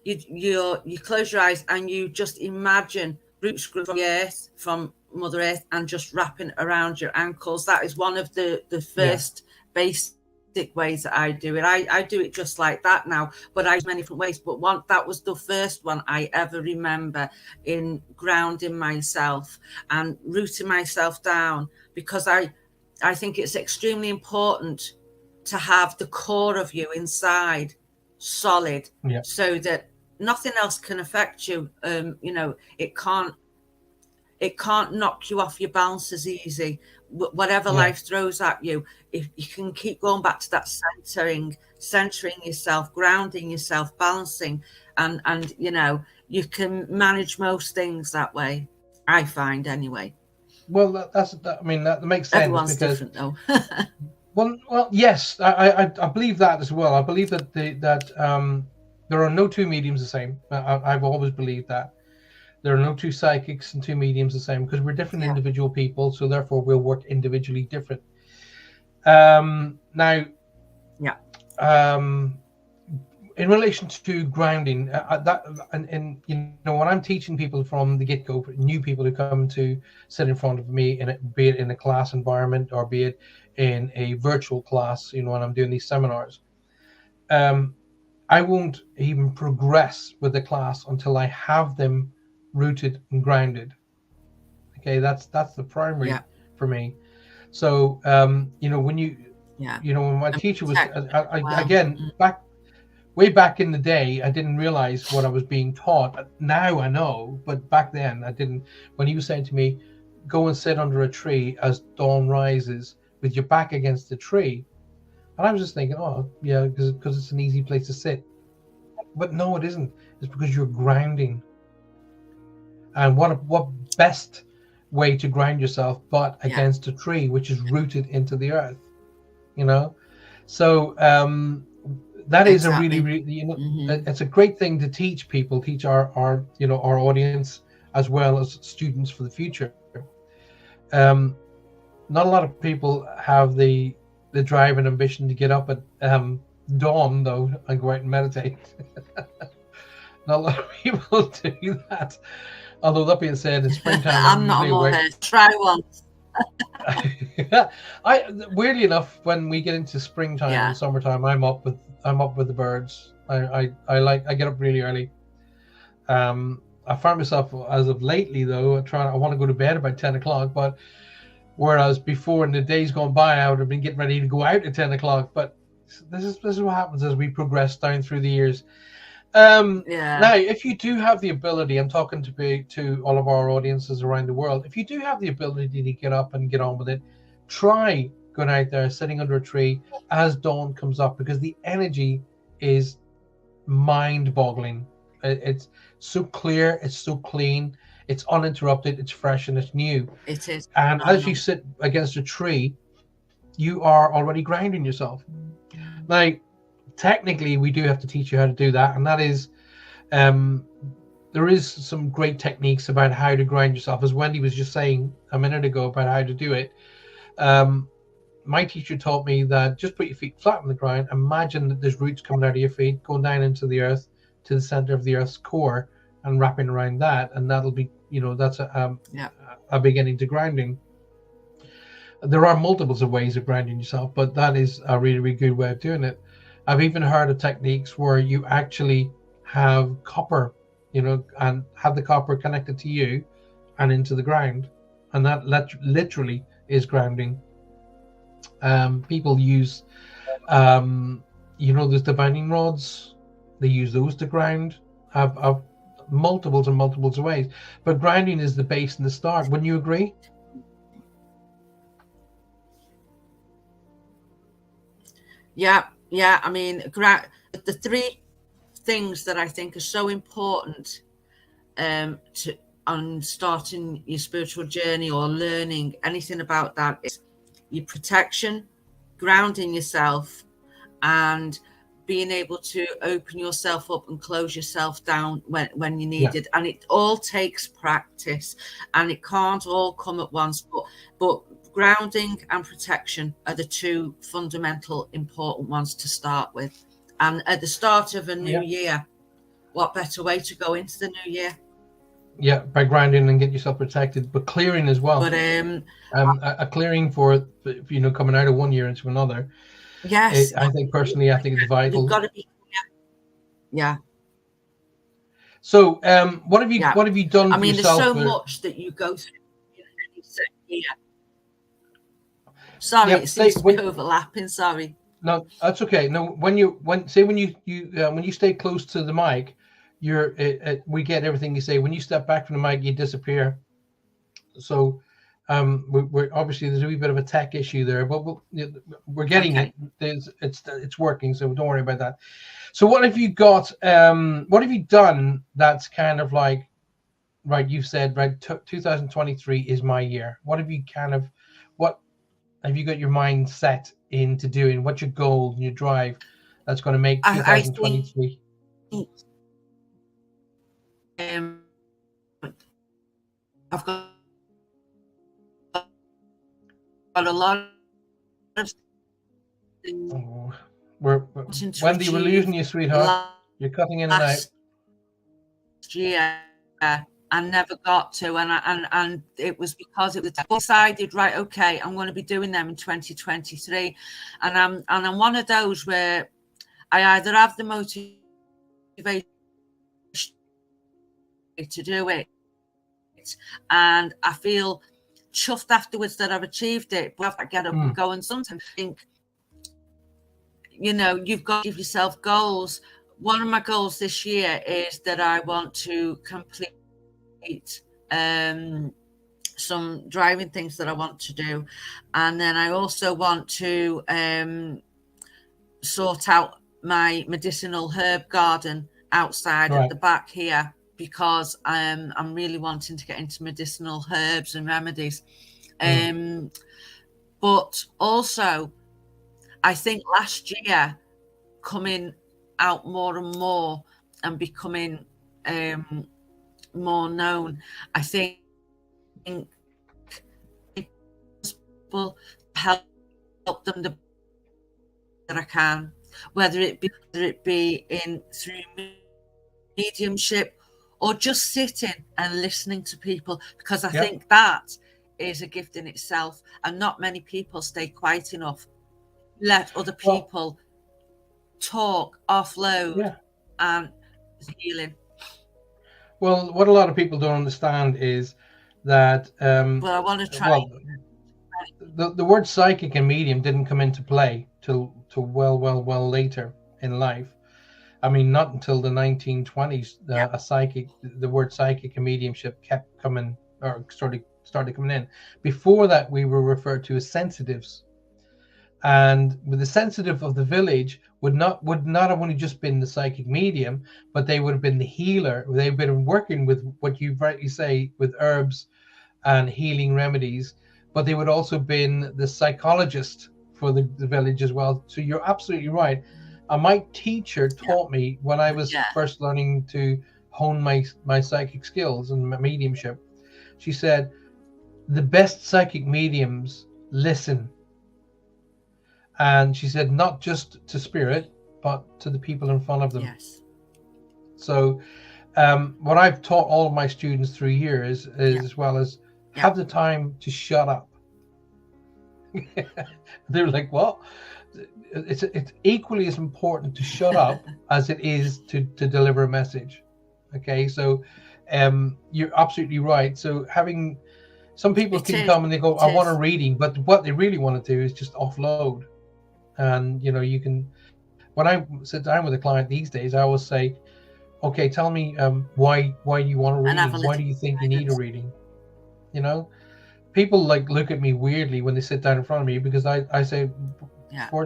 you close your eyes and you just imagine roots growing from the earth, from Mother Earth, and just wrapping around your ankles. That is one of the first basic ways that I do it. I do it just like that now, but I use many different ways. But that was the first one I ever remember in grounding myself and rooting myself down, because I think it's extremely important to have the core of you inside solid, so that nothing else can affect you. You know, it can't knock you off your balance as easy. Whatever life throws at you, if you can keep going back to that centering yourself, grounding yourself, balancing, and you know, you can manage most things that way, I find, anyway. Well, I mean, that makes sense. Everyone's different, though. well, yes, I believe that as well. I believe that there are no two mediums the same. I've always believed that there are no two psychics and two mediums the same, because we're different individual people, so therefore we'll work individually different. Now, in relation to grounding, and you know, when I'm teaching people from the get-go, new people who come to sit in front of me, be it in a class environment or be it in a virtual class, you know, when I'm doing these seminars, I won't even progress with the class until I have them rooted and grounded. Okay, that's the primary for me. So you know, when you know, when my teacher was again way back in the day, I didn't realize what I was being taught. Now I know, but back then I didn't. When he was saying to me, go and sit under a tree as dawn rises with your back against the tree, and I was just thinking, oh yeah, because it's an easy place to sit. But no, it isn't. It's because you're grounding. And what best way to ground yourself but against a tree which is rooted into the earth, you know? So that is a really, you know, it's a great thing to teach people, teach our you know, our audience as well as students for the future. Not a lot of people have the drive and ambition to get up at dawn, though, and go out and meditate. Not a lot of people do that. Although that being said, in springtime, I'm not aware. Try once. Weirdly enough, when we get into springtime and summertime, I'm up with the birds. I get up really early. I find myself, as of lately, though, I want to go to bed about 10 o'clock, but whereas before, in the days gone by, I would have been getting ready to go out at 10 o'clock. But this is what happens as we progress down through the years. Now, if you do have the ability, I'm talking to all of our audiences around the world, if you do have the ability to get up and get on with it, try going out there, sitting under a tree as dawn comes up, because the energy is mind-boggling. It's so clear, it's so clean, it's uninterrupted, it's fresh, and it's new. It is. And as you sit against a tree, you are already grounding yourself. Now, technically, we do have to teach you how to do that, and that is, there is some great techniques about how to ground yourself, as Wendy was just saying a minute ago about how to do it. My teacher taught me that just put your feet flat on the ground, imagine that there's roots coming out of your feet, going down into the earth, to the center of the earth's core, and wrapping around that, and that'll be, you know, that's a beginning to grounding. There are multiples of ways of grounding yourself, but that is a really, really good way of doing it. I've even heard of techniques where you actually have copper, you know, and have the copper connected to you and into the ground, and that literally is grounding. People use, you know, there's divining rods. They use those to ground. I've multiples and multiples of ways, but grounding is the base and the start. Wouldn't you agree? Yeah, I mean, the three things that I think are so important on starting your spiritual journey or learning anything about that is your protection, grounding yourself, and being able to open yourself up and close yourself down when you need it. And it all takes practice, and it can't all come at once, but grounding and protection are the two fundamental important ones to start with. And at the start of a new year, what better way to go into the new year? Yeah, by grounding and get yourself protected, but clearing as well. But a clearing for, you know, coming out of one year into another. Yes, I think personally, I think it's vital. You've got to be clear. Yeah. So, what have you done? I mean, for yourself there's so much that you go through in any second year. Sorry, it seems to be overlapping. Sorry. No, that's okay. No, when you stay close to the mic, we get everything you say. When you step back from the mic, you disappear. So, we're obviously there's a wee bit of a tech issue there, but we're getting it. It's working, so don't worry about that. So, what have you got? What have you done? That's kind of like, right? You've said, right, 2023 is my year. What have you got your mind set into doing? What's your goal and your drive that's going to make 2023? I've got a lot of things. Oh, Wendy, we're losing you, sweetheart. You're cutting in and out. Last year, I never got to, and it was because it was decided, right, okay, I'm going to be doing them in 2023, and I'm one of those where I either have the motivation to do it, and I feel chuffed afterwards that I've achieved it, but I get up and go, and sometimes I think, you know, you've got to give yourself goals. One of my goals this year is that I want to complete some driving things that I want to do, and then I also want to sort out my medicinal herb garden outside at the back here, because I'm really wanting to get into medicinal herbs and remedies. But also, I think last year, coming out more and more and becoming more known, I think people help them the that I can, whether it be through mediumship or just sitting and listening to people, because I think that is a gift in itself, and not many people stay quiet enough, let other people talk, offload, and healing. Well, what a lot of people don't understand is that well, I want to try. The word psychic and medium didn't come into play till well later in life. I mean, not until the 1920s, the word psychic and mediumship kept coming, or started coming in. Before that, we were referred to as sensitives, and with the sensitive of the village would not have only just been the psychic medium, but they would have been the healer. They've been working with what you rightly say with herbs and healing remedies, but they would also been the psychologist for the village as well. So you're absolutely right. My teacher taught me when I was first learning to hone my psychic skills and my mediumship. She said, the best psychic mediums listen. And she said, not just to spirit, but to the people in front of them. Yes. So what I've taught all of my students through years is as well as have the time to shut up. They're like, what? It's equally as important to shut up as it is to deliver a message. Okay, so you're absolutely right. So having some people come and they go, I want a reading, but what they really want to do is just offload. And you know, you can, when I sit down with a client these days, I always say, okay, tell me why do you want a reading? Why do you think you need a reading? You know, people like look at me weirdly when they sit down in front of me, because I say,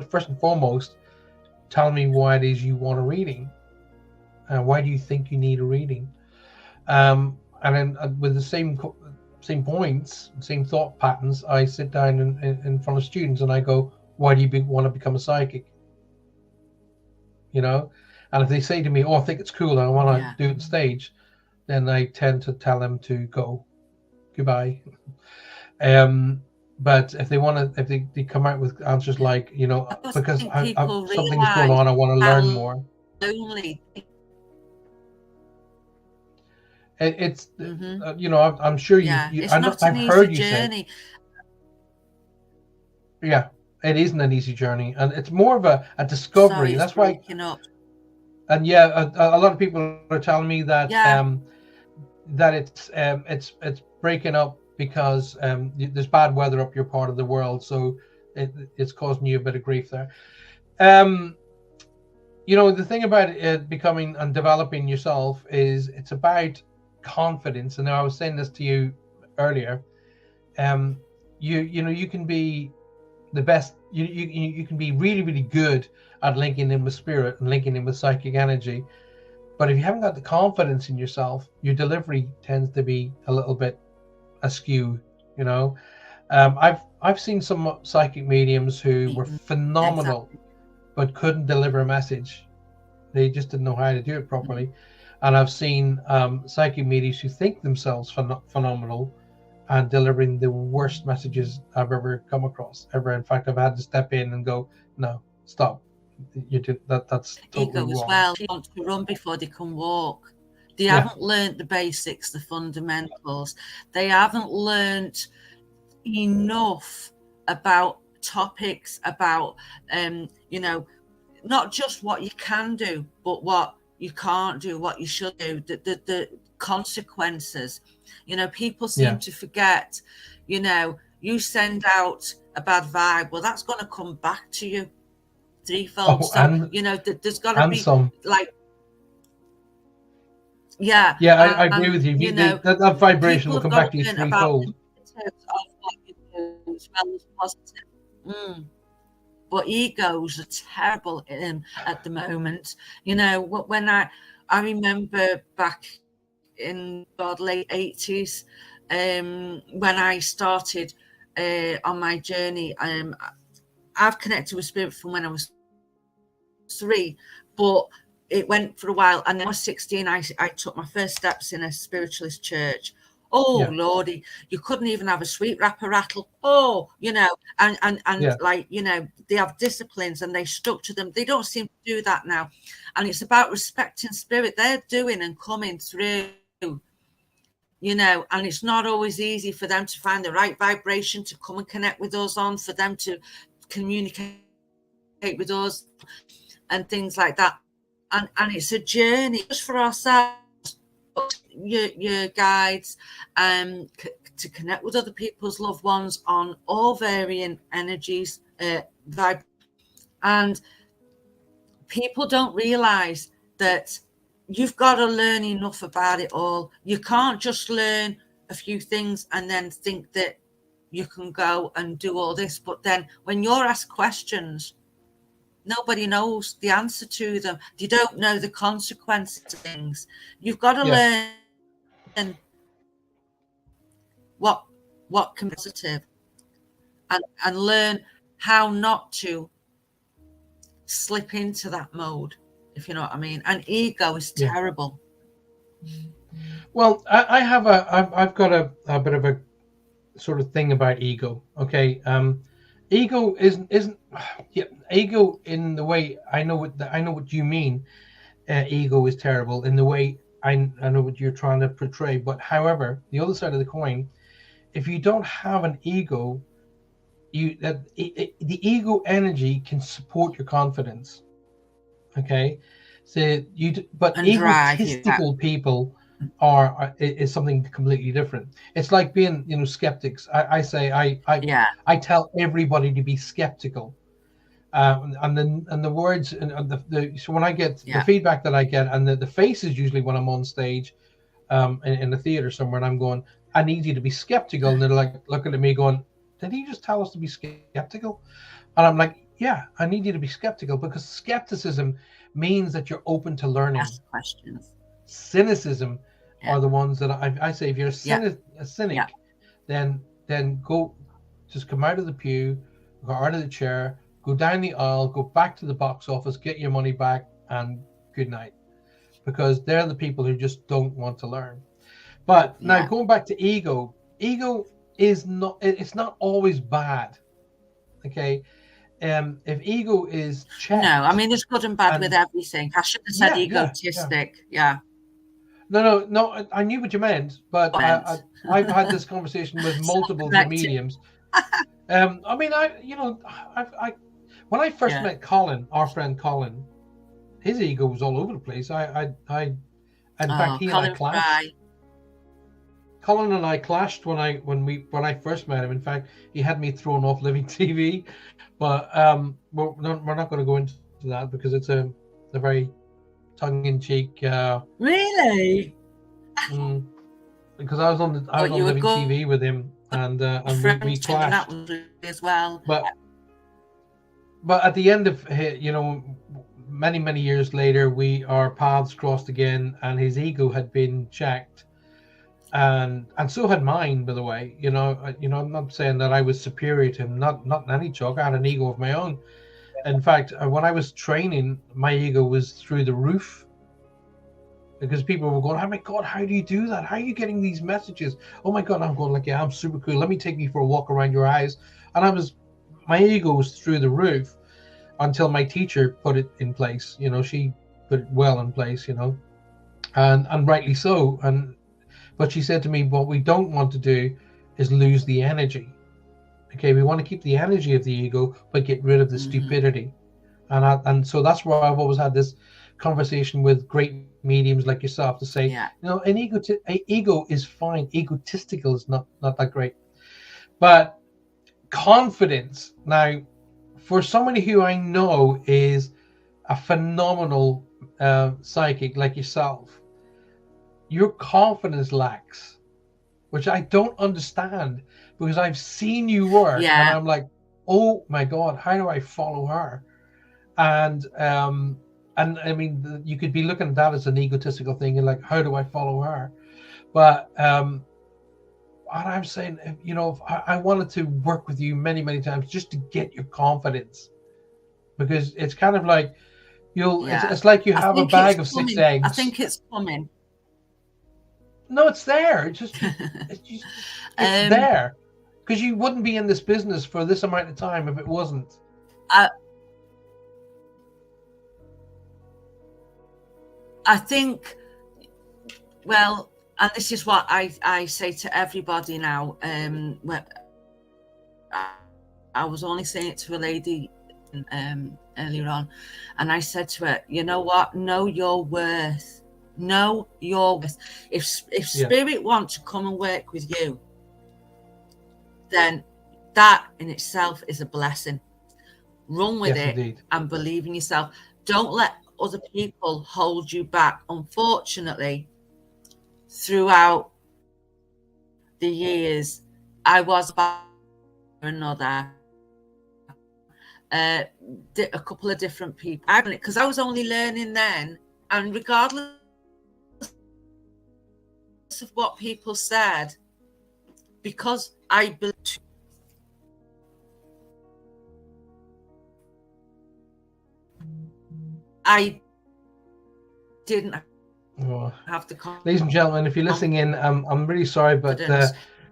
first and foremost, tell me why it is you want a reading. Why do you think you need a reading? And then with the same points, same thought patterns, I sit down in front of students and I go, why do you want to become a psychic? you know. And if they say to me, "Oh, I think it's cool, and I want to Yeah. do it on stage," then I tend to tell them to go, goodbye. But if they want to, if they come out with answers like, you know, I don't because think people something's going realise on, I want to learn how more. lonely. It's you know, I'm sure it's not an I've easy heard you journey. say, yeah, it isn't an easy journey, and it's more of a discovery. Sorry, it's That's why, breaking up. and yeah, a lot of people are telling me that Yeah. that it's breaking up because there's bad weather up your part of the world, so it's causing you a bit of grief there. You know, the thing about it becoming and developing yourself is it's about confidence. And I was saying this to you earlier. You know, you can be the best. You can be really, really good at linking in with spirit and linking in with psychic energy. But if you haven't got the confidence in yourself, your delivery tends to be a little bit askew. You know, I've seen some psychic mediums who were phenomenal, but couldn't deliver a message. They just didn't know how to do it properly. And I've seen psychic mediums who think themselves phenomenal and delivering the worst messages I've ever come across. Ever. In fact, I've had to step in and go, no, stop. You do that. That's totally ego as wrong. well. They want to run before they can walk. They haven't learned the basics, the fundamentals. They haven't learned enough about topics, about you know, not just what you can do, but what you can't do, what you should do, the consequences. You know, people seem to forget, you know, you send out a bad vibe, well, that's going to come back to you threefold. Oh, so, and, you know, there's got to be some. like, Yeah, I agree with you. You know, that vibration will come back to you threefold. Of what you do as well as positive. But egos are terrible at the moment. You know, when I remember back in the late 80s, when I started on my journey, I've connected with spirit from when I was 3, but it went for a while. And then I was 16, I took my first steps in a spiritualist church. Oh, Lordy, you couldn't even have a sweet wrapper rattle. Oh, you know, and like, you know, they have disciplines and they stuck to them. They don't seem to do that now. And it's about respecting spirit. They're doing and coming through, you know, and it's not always easy for them to find the right vibration to come and connect with us on, for them to communicate with us and things like that. And it's a journey just for ourselves, your guides, to connect with other people's loved ones on all varying energies, vibe. And people don't realize that you've got to learn enough about it all. You can't just learn a few things and then think that you can go and do all this. But then when you're asked questions, nobody knows the answer to them. You don't know the consequences of things. You've got to learn what can be positive, and learn how not to slip into that mode, if you know what I mean. And ego is terrible. Well, I've got a bit of a sort of thing about ego. Okay, ego isn't ego in the way I know what you mean. Ego is terrible in the way I know what you're trying to portray. But however, the other side of the coin, if you don't have an ego, the ego energy can support your confidence. Okay, so but egotistical people is something completely different. It's like being, you know, skeptics. I say I tell everybody to be skeptical. And the words and so when I get the feedback that I get, and the faces usually when I'm on stage, in the theater somewhere, and I'm going, I need you to be skeptical, and they're like looking at me going, did he just tell us to be skeptical? And I'm like, yeah, I need you to be skeptical, because skepticism means that you're open to learning. Ask questions. Cynicism are the ones that I say, if you're a cynic, then go, just come out of the pew, go out of the chair, go down the aisle, go back to the box office, get your money back, and good night, because they're the people who just don't want to learn. But now going back to ego is not, it's not always bad. Okay. If ego is checked, no, I mean there's good and bad with everything. I should have said egotistic. Yeah. No, I knew what you meant, but I've had this conversation with multiple mediums. I mean, I when I first met Colin, our friend Colin, his ego was all over the place. In fact, he and I clashed. Colin and I clashed when I first met him. In fact, he had me thrown off Living TV, but we're not going to go into that because it's a very tongue-in-cheek. Really? Because I was on Living TV with him, and we clashed as well. But at the end of many years later, our paths crossed again, and his ego had been checked. And so had mine, by the way. I'm not saying that I was superior to him. Not in any chalk. I had an ego of my own. In fact, when I was training, my ego was through the roof, because people were going, "Oh my God, how do you do that? How are you getting these messages? Oh my God!" I'm going like, "Yeah, I'm super cool. Let me take you for a walk around your eyes." And my ego was through the roof until my teacher put it in place. She put it well in place. And rightly so. But she said to me, what we don't want to do is lose the energy. Okay, we want to keep the energy of the ego, but get rid of the stupidity. And so that's why I've always had this conversation with great mediums like yourself to say, an ego is fine. Egotistical is not that great. But confidence, now, for somebody who I know is a phenomenal psychic like yourself, your confidence lacks, which I don't understand, because I've seen you work and I'm like, oh my God, how do I follow her? And I mean, you could be looking at that as an egotistical thing, and like, how do I follow her? But what I'm saying, I wanted to work with you many times just to get your confidence, because it's kind of like it's like you have a bag of 6 eggs. I think it's coming. No, it's there. It's there, because you wouldn't be in this business for this amount of time if it wasn't. I think, well, and this is what I say to everybody now. I was only saying it to a lady earlier on, and I said to her, you know what? Know your worth. Know your worth. If spirit wants to come and work with you, then that in itself is a blessing. Run with it, indeed, and believe in yourself. Don't let other people hold you back. Unfortunately, throughout the years, I was about another a couple of different people, because I was only learning then, and regardless of what people said, because I believed, I didn't have to. Ladies and gentlemen, if you're listening in, I'm really sorry, but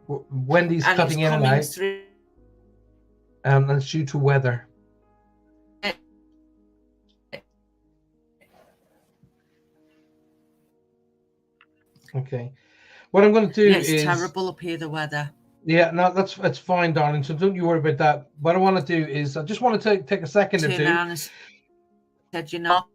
Wendy's cutting in and out, and it's due to weather. Okay, what I'm going to do is, it's terrible up here, the weather. Yeah, no, that's fine, darling. So don't you worry about that. What I want to do is, I just want to take a second or two. Said, I'm not.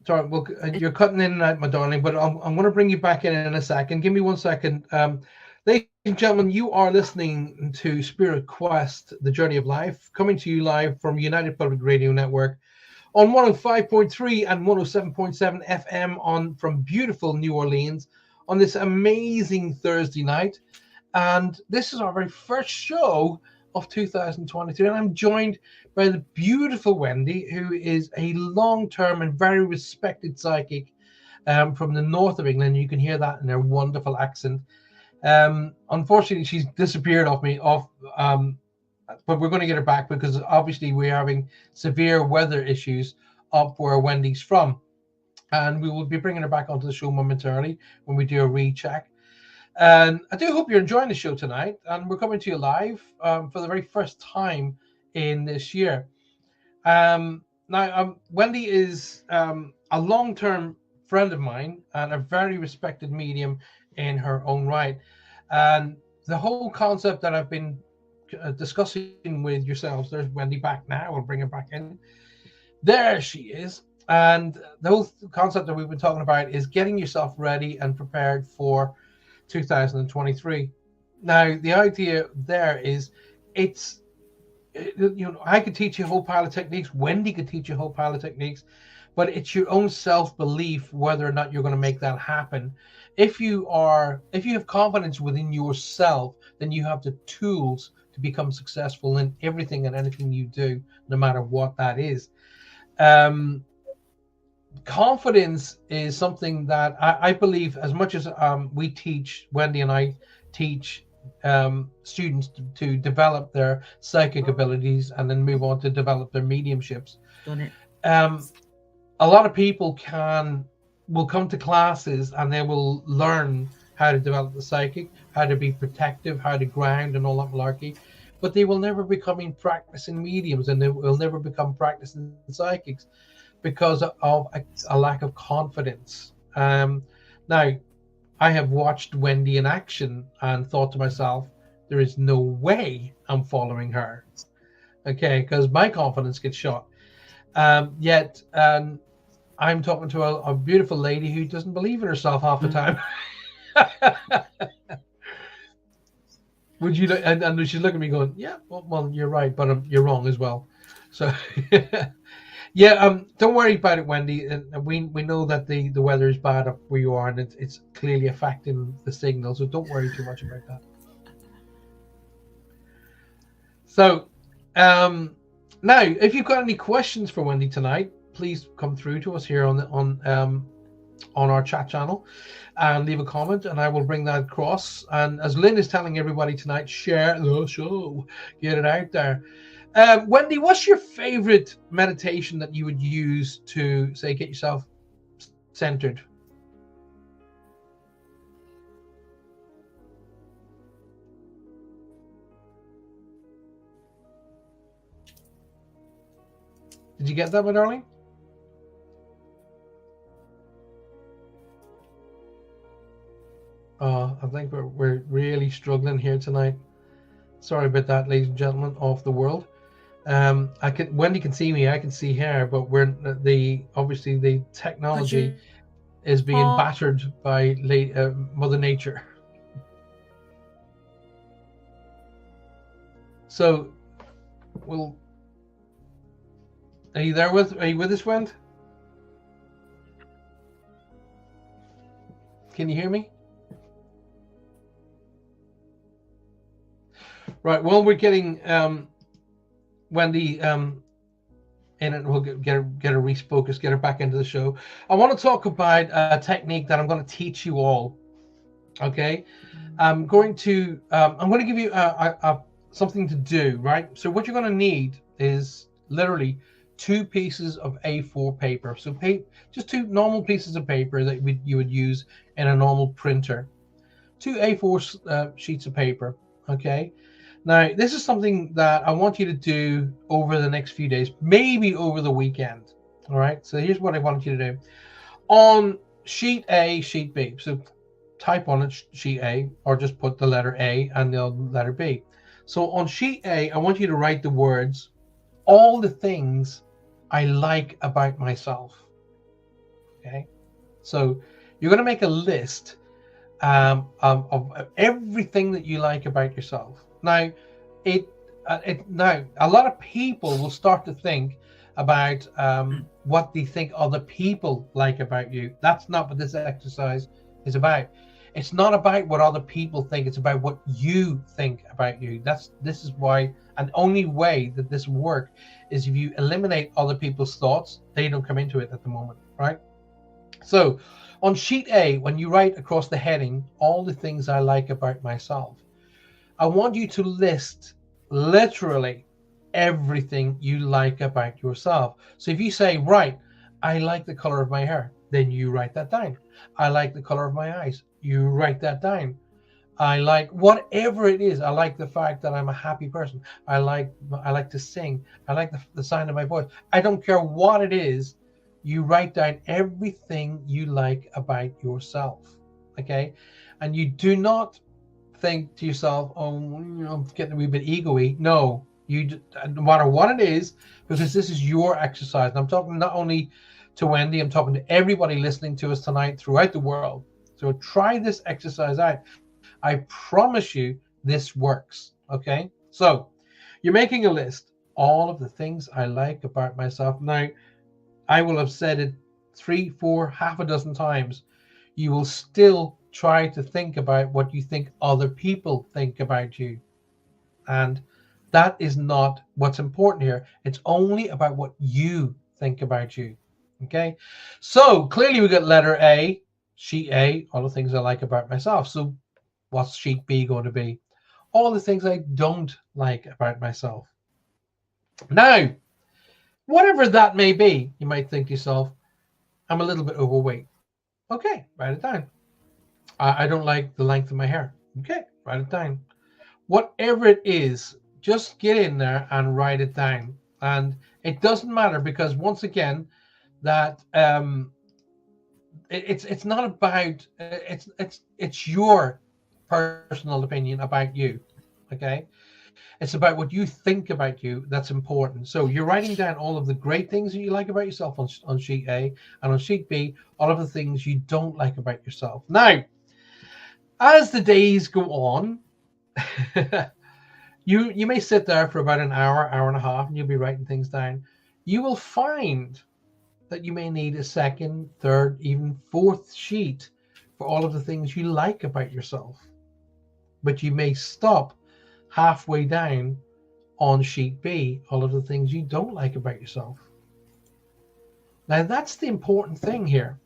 Sorry, well, you're cutting in and out, my darling, but I'm going to bring you back in a second. Give me 1 second. Ladies and gentlemen, you are listening to Spirit Quest, The Journey of Life, coming to you live from United Public Radio Network on 105.3 and 107.7 FM from beautiful New Orleans on this amazing Thursday night. And this is our very first show of 2023. And I'm joined by the beautiful Wendy, who is a long-term and very respected psychic from the north of England. You can hear that in her wonderful accent. Unfortunately, she's disappeared off me. But we're going to get her back because obviously we're having severe weather issues up where Wendy's from, and we will be bringing her back onto the show momentarily when we do a recheck. And I do hope you're enjoying the show tonight. And we're coming to you live for the very first time in this year. Now, Wendy is a long-term friend of mine and a very respected medium in her own right. And the whole concept that I've been discussing with yourselves, there's Wendy back now, I'll bring her back in. There she is. And the whole concept that we've been talking about is getting yourself ready and prepared for 2023. Now, the idea there is I could teach you a whole pile of techniques. Wendy could teach you a whole pile of techniques, but it's your own self-belief whether or not you're going to make that happen. If you have confidence within yourself, then you have the tools to become successful in everything and anything you do, no matter what that is. Confidence is something that I believe, as much as we teach, Wendy and I teach students to develop their psychic abilities and then move on to develop their mediumships. A lot of people will come to classes and they will learn how to develop the psychic, how to be protective, how to ground and all that malarkey, but they will never become practicing mediums and they will never become practicing psychics because of a lack of confidence. Now, I have watched Wendy in action and thought to myself, there is no way I'm following her. Okay, because my confidence gets shot. Yet I'm talking to a beautiful lady who doesn't believe in herself half the time. Would you? And she's looking at me going, "Yeah, well, you're right, but you're wrong as well." So, yeah, don't worry about it, Wendy. We know that the weather is bad up where you are, and it's clearly affecting the signal. So don't worry too much about that. So, now, if you've got any questions for Wendy tonight, please come through to us here on our chat channel and leave a comment, and I will bring that across. And as Lynn is telling everybody tonight, share the show, get it out there. Wendy, what's your favorite meditation that you would use to, say, get yourself centered? Did you get that, my darling? I think we're really struggling here tonight. Sorry about that, ladies and gentlemen of the world. Wendy can see me, I can see her, but obviously the technology is being battered by Mother Nature. So, are you with us, Wendy? Can you hear me? Right. Well, we're getting Wendy in, and we'll get her refocused, get her back into the show. I want to talk about a technique that I'm going to teach you all. Okay. I'm going to give you something to do. Right. So what you're going to need is literally 2 pieces of A4 paper. So just 2 normal pieces of paper that you would use in a normal printer. 2 A4 sheets of paper. Okay. Now, this is something that I want you to do over the next few days, maybe over the weekend. All right. So here's what I want you to do. On sheet A, sheet B. So type on it sheet A, or just put the letter A and the letter B. So on sheet A, I want you to write the words, all the things I like about myself. Okay. So you're going to make a list of everything that you like about yourself. Now, now a lot of people will start to think about what they think other people like about you. That's not what this exercise is about. It's not about what other people think. It's about what you think about you. This is why, and only way that this will work is if you eliminate other people's thoughts. They don't come into it at the moment, right? So on sheet A, when you write across the heading, all the things I like about myself, I want you to list literally everything you like about yourself. So if you say, right, I like the color of my hair, then you write that down. I like the color of my eyes, you write that down. I like whatever it is. I like the fact that I'm a happy person. I like to sing. I like the sound of my voice. I don't care what it is. You write down everything you like about yourself. Okay, and you do not think to yourself, "Oh, I'm getting a wee bit ego-y." No, no matter what it is, because this is your exercise. And I'm talking not only to Wendy, I'm talking to everybody listening to us tonight throughout the world. So try this exercise out. I promise you this works. Okay, so you're making a list, all of the things I like about myself. Now, I will have said it 3, 4, half a dozen times. You will still try to think about what you think other people think about you. And that is not what's important here. It's only about what you think about you. Okay, so clearly we got letter A, sheet A, all the things I like about myself. So what's sheet B going to be? All the things I don't like about myself. Now, whatever that may be, you might think to yourself, I'm a little bit overweight. Okay, write it down. I don't like the length of my hair. Okay, write it down. Whatever it is, just get in there and write it down. And it doesn't matter, because once again, that it's not about it's your personal opinion about you. Okay, it's about what you think about you that's important. So you're writing down all of the great things that you like about yourself on sheet A, and on sheet B, all of the things you don't like about yourself. Now, as the days go on, you may sit there for about an hour, hour and a half, and you'll be writing things down. You will find that you may need a second, third, even fourth sheet for all of the things you like about yourself. But you may stop halfway down on sheet B, all of the things you don't like about yourself. Now, that's the important thing here.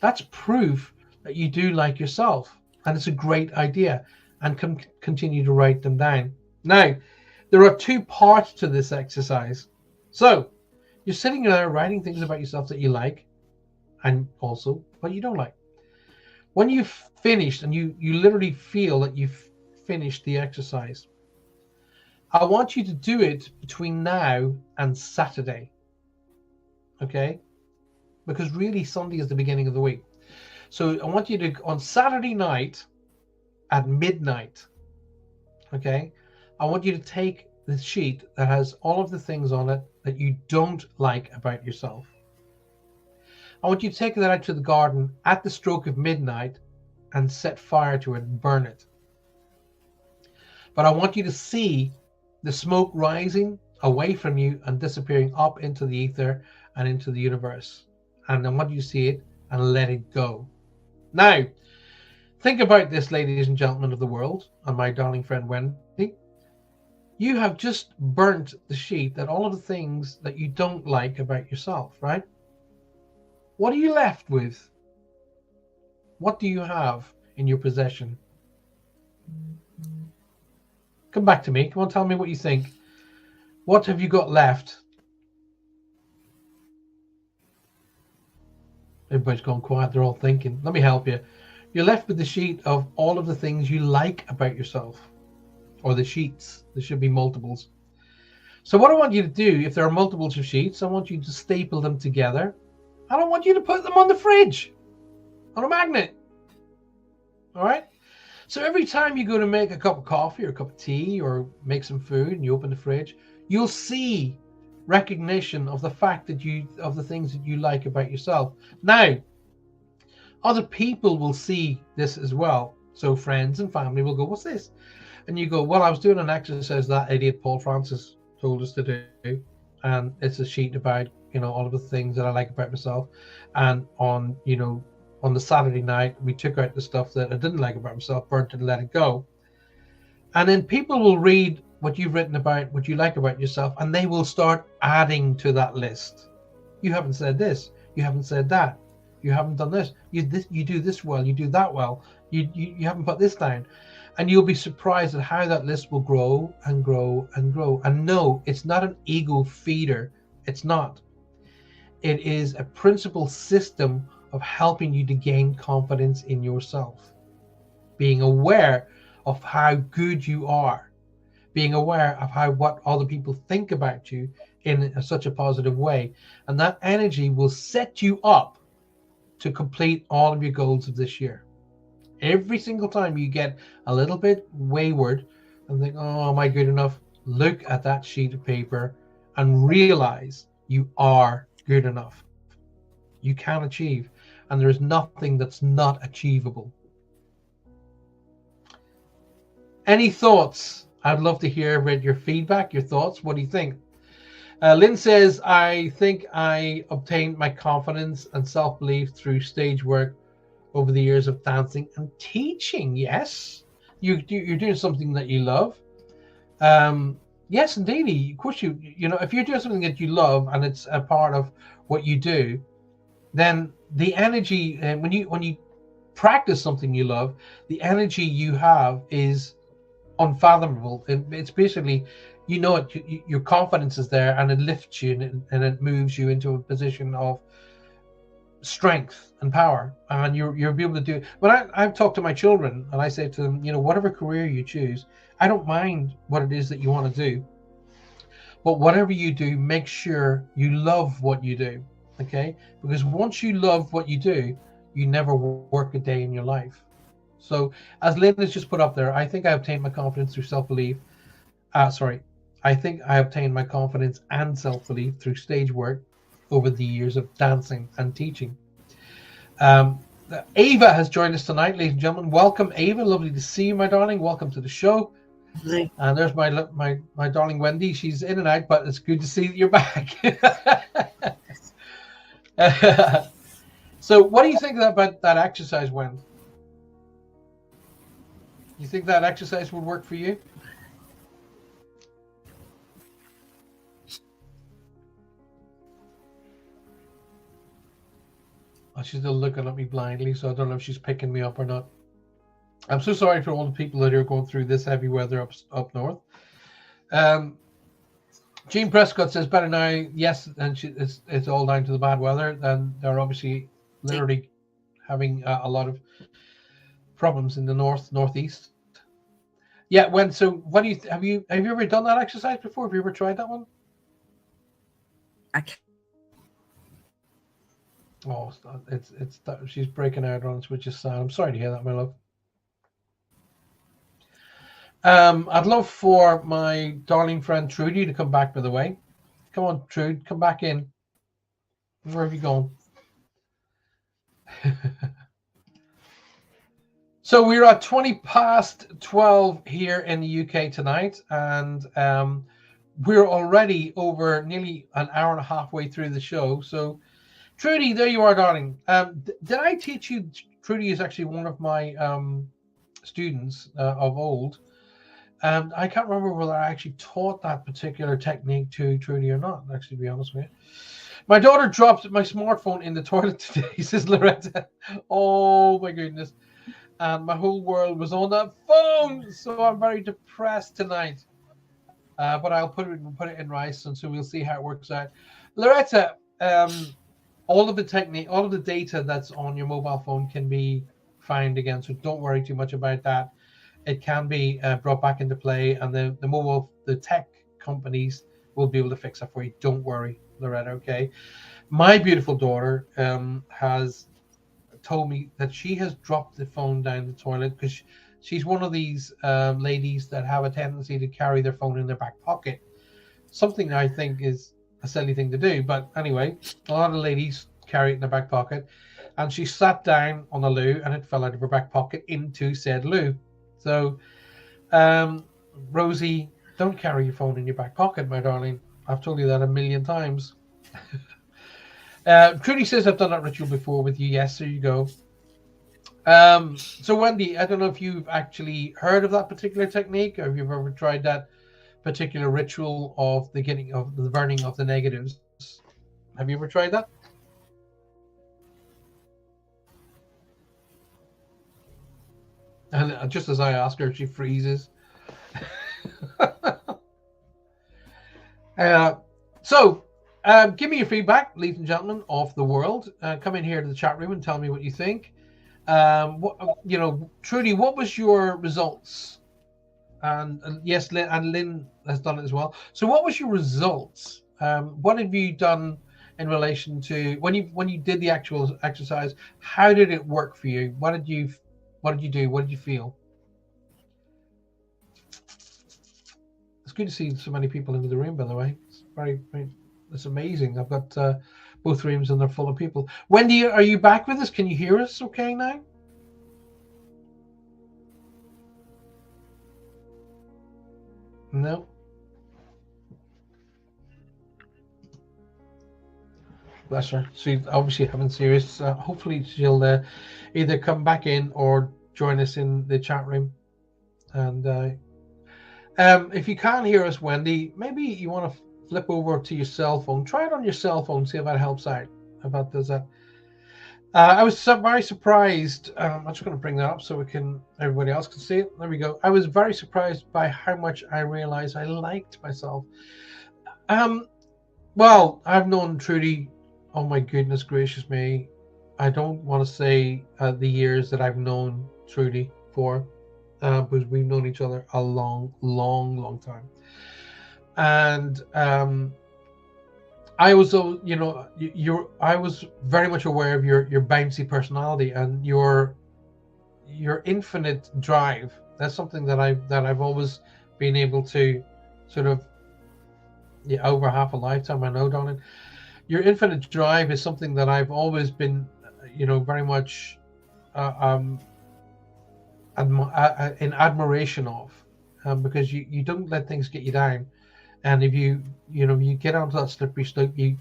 That's proof that you do like yourself, and it's a great idea, and continue to write them down. Now, there are two parts to this exercise. So you're sitting there writing things about yourself that you like, and also what you don't like. When you've finished, and you literally feel that you've finished the exercise, I want you to do it between now and Saturday. Okay? Because really Sunday is the beginning of the week. So I want you to, on Saturday night at midnight, okay, I want you to take the sheet that has all of the things on it that you don't like about yourself. I want you to take that out to the garden at the stroke of midnight and set fire to it and burn it. But I want you to see the smoke rising away from you and disappearing up into the ether and into the universe. And I want you to see it and let it go. Now, think about this, ladies and gentlemen of the world, and my darling friend Wendy. You have just burnt the sheet that all of the things that you don't like about yourself, right? What are you left with? What do you have in your possession? Come back to me. Come on, tell me what you think. What have you got left? Everybody's gone quiet. They're all thinking. Let me help you. You're left with the sheet of all of the things you like about yourself. Or the sheets. There should be multiples. So what I want you to do, if there are multiples of sheets, I want you to staple them together. I don't want you to put them on the fridge. On a magnet. All right? So every time you go to make a cup of coffee or a cup of tea or make some food and you open the fridge, you'll see recognition of the fact that of the things that you like about yourself. Now, other people will see this as well. So friends and family will go, what's this? And you go, well, I was doing an exercise that idiot Paul Francis told us to do. And it's a sheet about, all of the things that I like about myself. And on the Saturday night, we took out the stuff that I didn't like about myself, burnt it and let it go. And then people will read what you've written about, what you like about yourself, and they will start adding to that list. You haven't said this. You haven't said that. You haven't done this. You do this well. You do that well. You haven't put this down. And you'll be surprised at how that list will grow and grow and grow. And no, it's not an ego feeder. It's not. It is a principle system of helping you to gain confidence in yourself. Being aware of how good you are. Being aware of what other people think about you in such a positive way. And that energy will set you up to complete all of your goals of this year. Every single time you get a little bit wayward and think, oh, am I good enough? Look at that sheet of paper and realize you are good enough. You can achieve, and there is nothing that's not achievable. Any thoughts? I'd love to hear about your feedback, your thoughts. What do you think? Lynn says, I think I obtained my confidence and self-belief through stage work over the years of dancing and teaching. Yes, you're doing something that you love. Yes, indeed. Of course, you know, if you're doing something that you love and it's a part of what you do, then the energy, when you practice something you love, the energy you have is unfathomable. It's basically, you know, your confidence is there, and it lifts you and it moves you into a position of strength and power, and you'll be able to do it. When I've talked to my children and I say to them, you know, whatever career you choose, I don't mind what it is that you want to do, but whatever you do, make sure you love what you do. Okay, because once you love what you do, you never work a day in your life. So as Lynn has just put up there, I think I obtained my confidence through self-belief. I think I obtained my confidence and self-belief through stage work over the years of dancing and teaching. Ava has joined us tonight, ladies and gentlemen. Welcome, Ava. Lovely to see you, my darling. Welcome to the show. And there's my darling Wendy. She's in and out, but it's good to see that you're back. So what do you think about that exercise, Wendy? You think that exercise would work for you? Oh, she's still looking at me blindly, so I don't know if she's picking me up or not. I'm so sorry for all the people that are going through this heavy weather up north. Jean Prescott says, better now. Yes, and it's all down to the bad weather. And they're obviously literally having a lot of problems in the northeast. Yeah, so what do you have you ever done that exercise before? Have you ever tried that one? Oh, it's she's breaking out on us, which is sad. I'm sorry to hear that, my love. I'd love for my darling friend Trudy to come back, by the way. Come on, Trude, come back in. Where have you gone? So we're at 12:20 here in the UK tonight, and we're already over nearly an hour and a half way through the show. So, Trudy, there you are, darling. Did I teach you? Trudy is actually one of my students of old. And I can't remember whether I actually taught that particular technique to Trudy or not, actually, to be honest with you. My daughter dropped my smartphone in the toilet today, says Loretta. Oh, my goodness. And my whole world was on that phone, so I'm very depressed tonight. But I'll put it in rice, and so we'll see how it works out. Loretta, all of the data that's on your mobile phone can be found again, so don't worry too much about that. It can be brought back into play, and the tech companies will be able to fix it for you. Don't worry, Loretta. Okay, my beautiful daughter has told me that she has dropped the phone down the toilet because she's one of these ladies that have a tendency to carry their phone in their back pocket. Something I think is a silly thing to do, but anyway, a lot of ladies carry it in their back pocket, and she sat down on a loo and it fell out of her back pocket into said loo. So, Rosie, don't carry your phone in your back pocket, my darling. I've told you that a million times. Trudy says I've done that ritual before with you. Yes, there you go. So Wendy, I don't know if you've actually heard of that particular technique, or if you've ever tried that particular ritual of the burning of the negatives. Have you ever tried that? And just as I ask her, she freezes. Give me your feedback, ladies and gentlemen of the world. Come in here to the chat room and tell me what you think. Trudy, what was your results? And yes, Lynn has done it as well. So, what was your results? What have you done in relation to when you did the actual exercise? How did it work for you? What did you do? What did you feel? It's good to see so many people into the room, by the way. It's it's amazing. I've got both rooms and they're full of people. Wendy, are you back with us? Can you hear us okay now? No. Bless her. She's obviously having serious. Hopefully, she'll either come back in or join us in the chat room. And if you can't hear us, Wendy, maybe you want to flip over to your cell phone. Try it on your cell phone. See if that helps out. If that does that. I was very surprised. I'm just going to bring that up so everybody else can see it. There we go. I was very surprised by how much I realized I liked myself. Well, I've known Trudy. Oh my goodness gracious me. I don't want to say the years that I've known Trudy for, because we've known each other a long, long, long time. And I was, I was very much aware of your bouncy personality and your infinite drive. That's something that I've always been able to sort of, over half a lifetime. I know, darling. Your infinite drive is something that I've always been, very much in admiration of, because you don't let things get you down, and if you get onto that slippery slope, you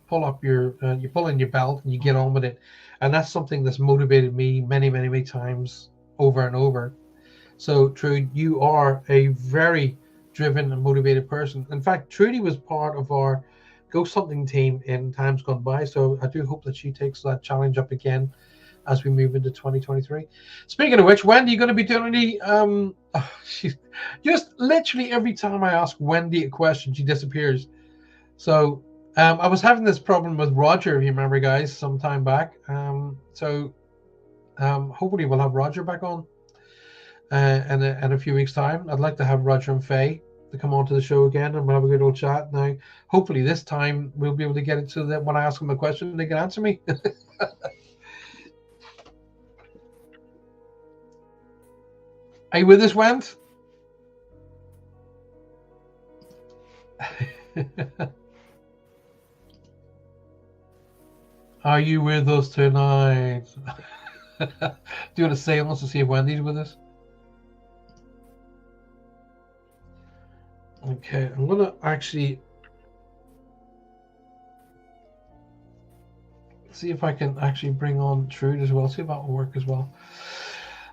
pull up you pull in your belt and you get on with it, and that's something that's motivated me many, many, many times over and over. So, Trudy, you are a very driven and motivated person. In fact, Trudy was part of our Ghost Hunting team in times gone by, so I do hope that she takes that challenge up again as we move into 2023. Speaking of which, Wendy, are you going to be doing any she's just literally every time I ask Wendy a question, she disappears. So I was having this problem with Roger, if you remember, guys, some time back. So hopefully we'll have Roger back on in a few weeks' time. I'd like to have Roger and Faye to come onto the show again, and we'll have a good old chat. Now, hopefully this time we'll be able to get it so that when I ask them a question, they can answer me. Are you with us, Went? Are you with us tonight? Do you want to say almost to see if Wendy's with us? Okay, I'm gonna actually see if I can actually bring on Trude as well. See if that will work as well.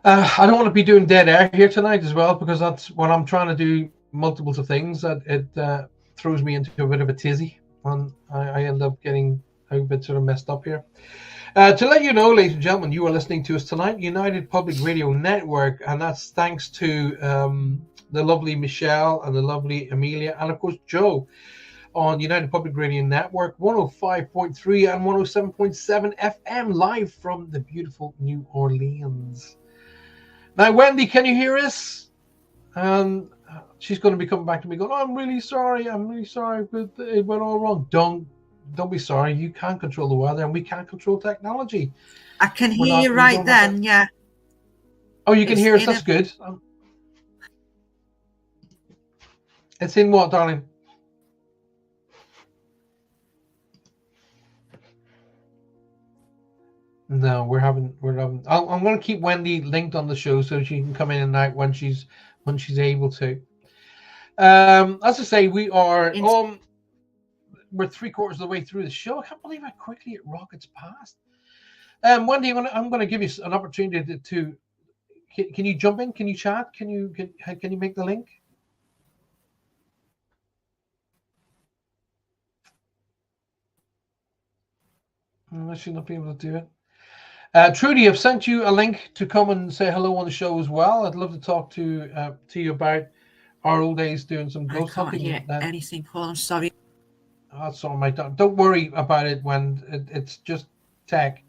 I don't want to be doing dead air here tonight as well, because that's when I'm trying to do multiples of things. That it throws me into a bit of a tizzy, and I end up getting a bit sort of messed up here. To let you know, ladies and gentlemen, you are listening to us tonight, United Public Radio Network, and that's thanks to the lovely Michelle and the lovely Amelia, and of course Joe, on United Public Radio Network, 105.3 and 107.7 FM, live from the beautiful New Orleans. Now, Wendy, can you hear us? And she's going to be coming back to me going, oh, I'm really sorry, but it went all wrong. Don't be sorry. You can't control the weather, and we can't control technology. I can hear you right then, yeah. Oh, you can hear us? That's good. It's in what, darling? No, we're having. I'm going to keep Wendy linked on the show so she can come in and out when she's able to. As I say, we're 3/4 of the way through the show. I can't believe how quickly it rockets past. Wendy, I'm going to give you an opportunity to. Can you jump in? Can you chat? Can you make the link? Unless you'll not be able to do it. Trudy, I've sent you a link to come and say hello on the show as well. I'd love to talk to you about our old days doing some ghost hunting. I can't hear anything, Paul. I'm sorry. That's all right. Don't worry about it when it's just tech.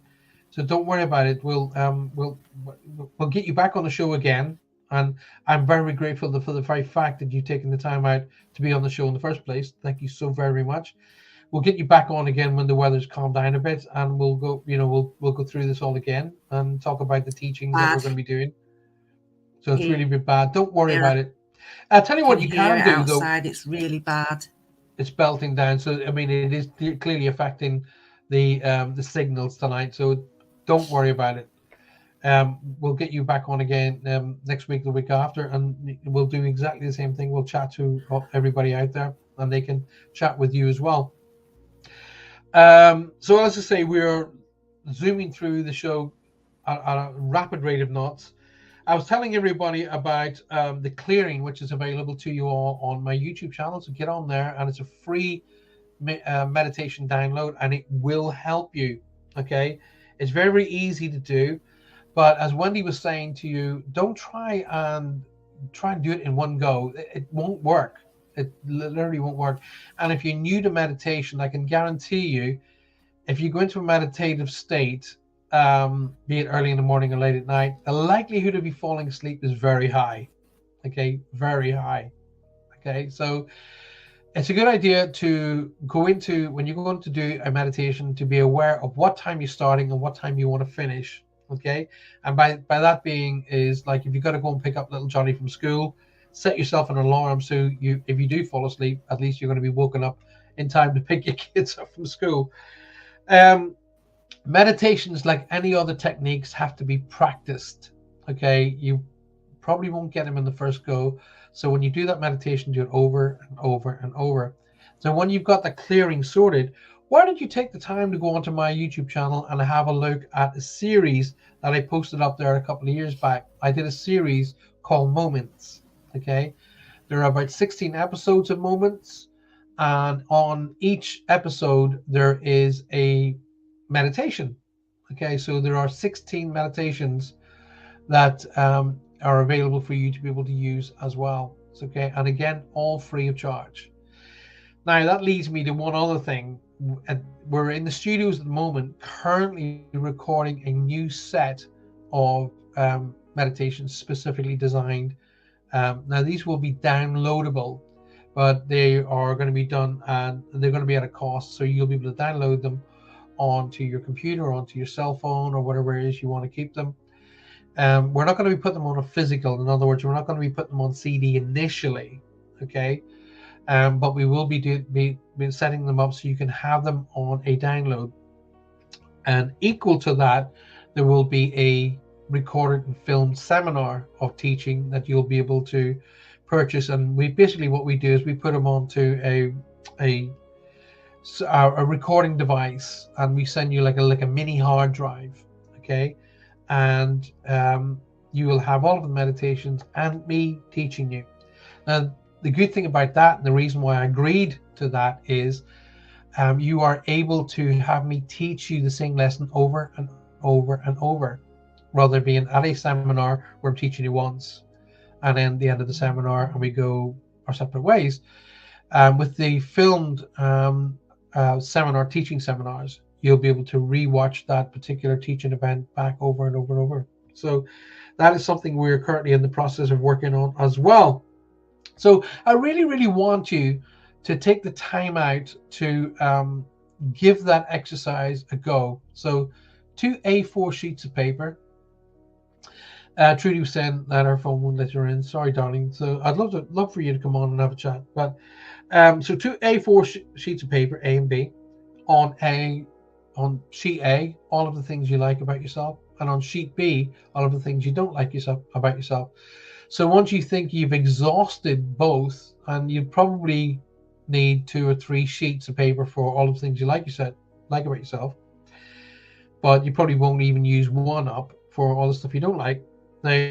So don't worry about it. We'll get you back on the show again, and I'm very grateful for the very fact that you've taken the time out to be on the show in the first place. Thank you so very much. We'll get you back on again when the weather's calmed down a bit, and we'll go. We'll go through this all again and talk about the teachings that we're going to be doing. So it's really bad. Don't worry about it. I'll tell you what you can do though. Outside, it's really bad. It's belting down. So I mean, it is clearly affecting the signals tonight. So don't worry about it. We'll get you back on again next week, the week after, and we'll do exactly the same thing. We'll chat to everybody out there, and they can chat with you as well. So as I say, we're zooming through the show at a rapid rate of knots. I was telling everybody about the clearing, which is available to you all on my YouTube channel. So get on there, and it's a free meditation download, and it will help you. Okay, it's very, very easy to do, but as Wendy was saying to you, don't try and do it in one go. It won't work. It literally won't work. And if you're new to meditation, I can guarantee you, if you go into a meditative state, be it early in the morning or late at night, the likelihood of you falling asleep is very high. Okay, very high. Okay, so it's a good idea to go into, when you're going to do a meditation, to be aware of what time you're starting and what time you want to finish. Okay, and by that being is like, if you've got to go and pick up little Johnny from school, set yourself an alarm, so if you do fall asleep, at least you're going to be woken up in time to pick your kids up from school. Meditations, like any other techniques, have to be practiced. Okay, you probably won't get them in the first go, so when you do that meditation, do it over and over and over. So when you've got the clearing sorted, why don't you take the time to go onto my YouTube channel and have a look at a series that I posted up there a couple of years back. I did a series called Moments. Okay, there are about 16 episodes of Moments, and on each episode there is a meditation. Okay, so there are 16 meditations that are available for you to be able to use as well. It's okay, and again, all free of charge. Now that leads me to one other thing. We're in the studios at the moment, currently recording a new set of meditations specifically designed. Now these will be downloadable, but they are going to be done, and they're going to be at a cost, so you'll be able to download them onto your computer, onto your cell phone, or whatever it is you want to keep them. We're not going to be putting them on a physical. In other words, we're not going to be putting them on CD initially. Okay, but we will be setting them up so you can have them on a download. And equal to that, there will be a recorded and filmed seminar of teaching that you'll be able to purchase. And we basically, what we do is we put them onto a recording device, and we send you like a mini hard drive. Okay, and you will have all of the meditations and me teaching you. Now the good thing about that, and the reason why I agreed to that, is you are able to have me teach you the same lesson over and over and over, rather than being at a seminar where I'm teaching you once and then the end of the seminar and we go our separate ways. With the filmed teaching seminars, you'll be able to rewatch that particular teaching event back over and over and over. So that is something we're currently in the process of working on as well. So I really, really want you to take the time out to give that exercise a go. So 2 A4 sheets of paper. Trudy was saying that her phone won't let her in. Sorry, darling. So I'd love for you to come on and have a chat. But so 2 A4 sheets of paper, A and B. On sheet A, all of the things you like about yourself, and on sheet B, all of the things you don't like about yourself. So once you think you've exhausted both, and you probably need 2 or 3 sheets of paper for all of the things you like about yourself, but you probably won't even use one up for all the stuff you don't like. Now,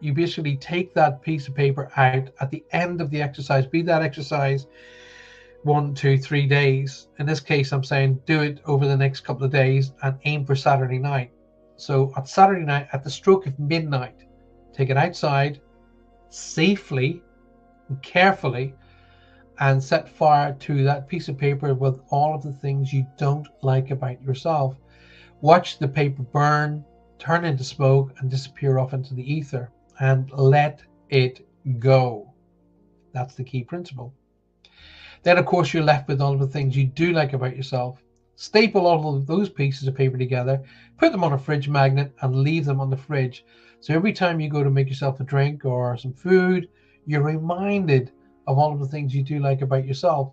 you basically take that piece of paper out at the end of the exercise, be that exercise 1, 2, 3 days. In this case, I'm saying do it over the next couple of days and aim for Saturday night. So on Saturday night, at the stroke of midnight, take it outside safely and carefully and set fire to that piece of paper with all of the things you don't like about yourself. Watch the paper burn, turn into smoke, and disappear off into the ether, and let it go. That's the key principle. Then, of course, you're left with all of the things you do like about yourself. Staple all of those pieces of paper together, put them on a fridge magnet, and leave them on the fridge. So every time you go to make yourself a drink or some food, you're reminded of all of the things you do like about yourself.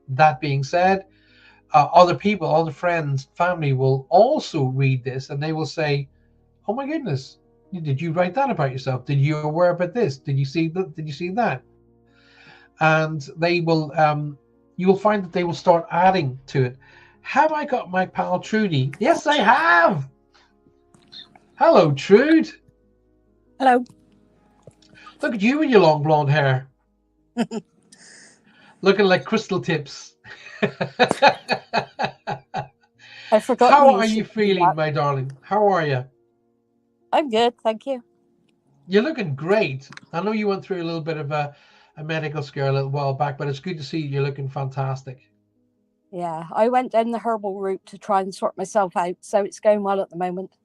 That being said, other people, other friends, family will also read this, and they will say, "Oh my goodness, did you write that about yourself? Did you aware about this? Did you see that? Did you see that?" And they will, you will find that they will start adding to it. Have I got my pal Trudy? Yes, I have. Hello, Trude. Hello. Look at you with your long blonde hair. Looking like crystal tips. I forgot. How are you feeling, my darling? How are you? I'm good, thank you. You're looking great. I know you went through a little bit of a medical scare a little while back, but it's good to see you're looking fantastic. Yeah, I went down the herbal route to try and sort myself out, so it's going well at the moment.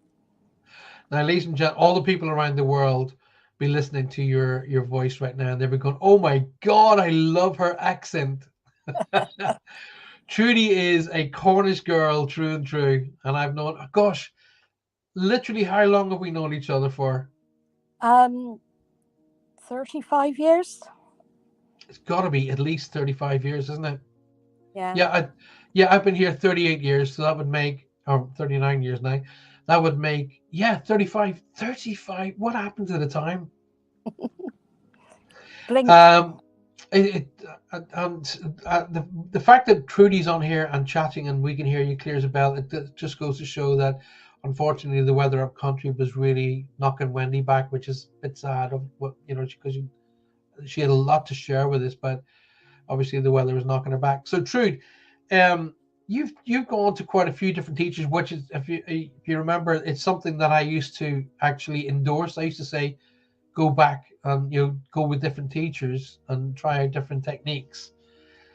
Now, ladies and gentlemen, all the people around the world be listening to your voice right now, and they'll be going, "Oh my God, I love her accent." Trudy is a Cornish girl, true and true, and I've known, gosh, literally, how long have we known each other for? 35 years. It's got to be at least 35 years, isn't it? Yeah. I've been here 38 years, so that would make, or 39 years now. That would make, 35. What happened to the time? Blink. The fact that Trudy's on here and chatting and we can hear you clear as a bell, it just goes to show that unfortunately the weather up country was really knocking Wendy back, which is a bit sad, because she had a lot to share with us, but obviously the weather was knocking her back. So Trude, you've gone to quite a few different teachers, which is, if you remember, it's something that I used to actually endorse. I used to say, go back and go with different teachers and try out different techniques.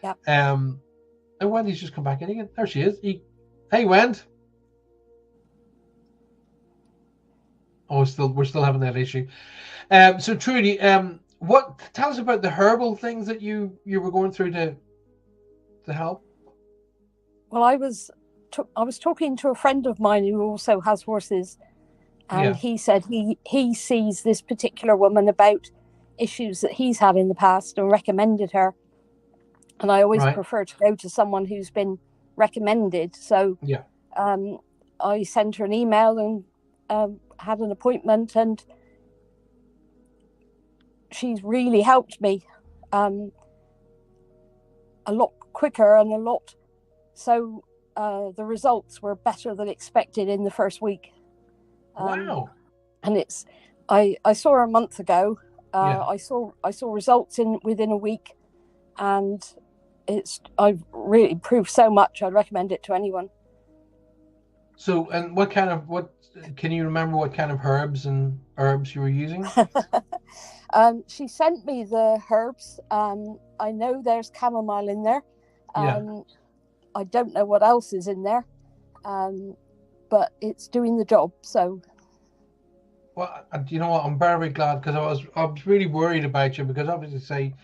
Yeah. And Wendy's just come back in again. There she is. Hey, Wend. Oh, we're still having that issue. So Trudy, tell us about the herbal things that you were going through to help. Well, I was talking to a friend of mine who also has horses, and he said he sees this particular woman about issues that he's had in the past and recommended her. And I always prefer to go to someone who's been recommended. So I sent her an email and had an appointment, and she's really helped me a lot quicker and a lot. So the results were better than expected in the first week. Wow! And I saw her a month ago. I saw results within a week, and I've really improved so much. I'd recommend it to anyone. So, and can you remember what kind of herbs you were using? She sent me the herbs. I know there's chamomile in there. I don't know what else is in there, but it's doing the job. So, well, you know what? I'm very, very glad, because I was really worried about you, because obviously,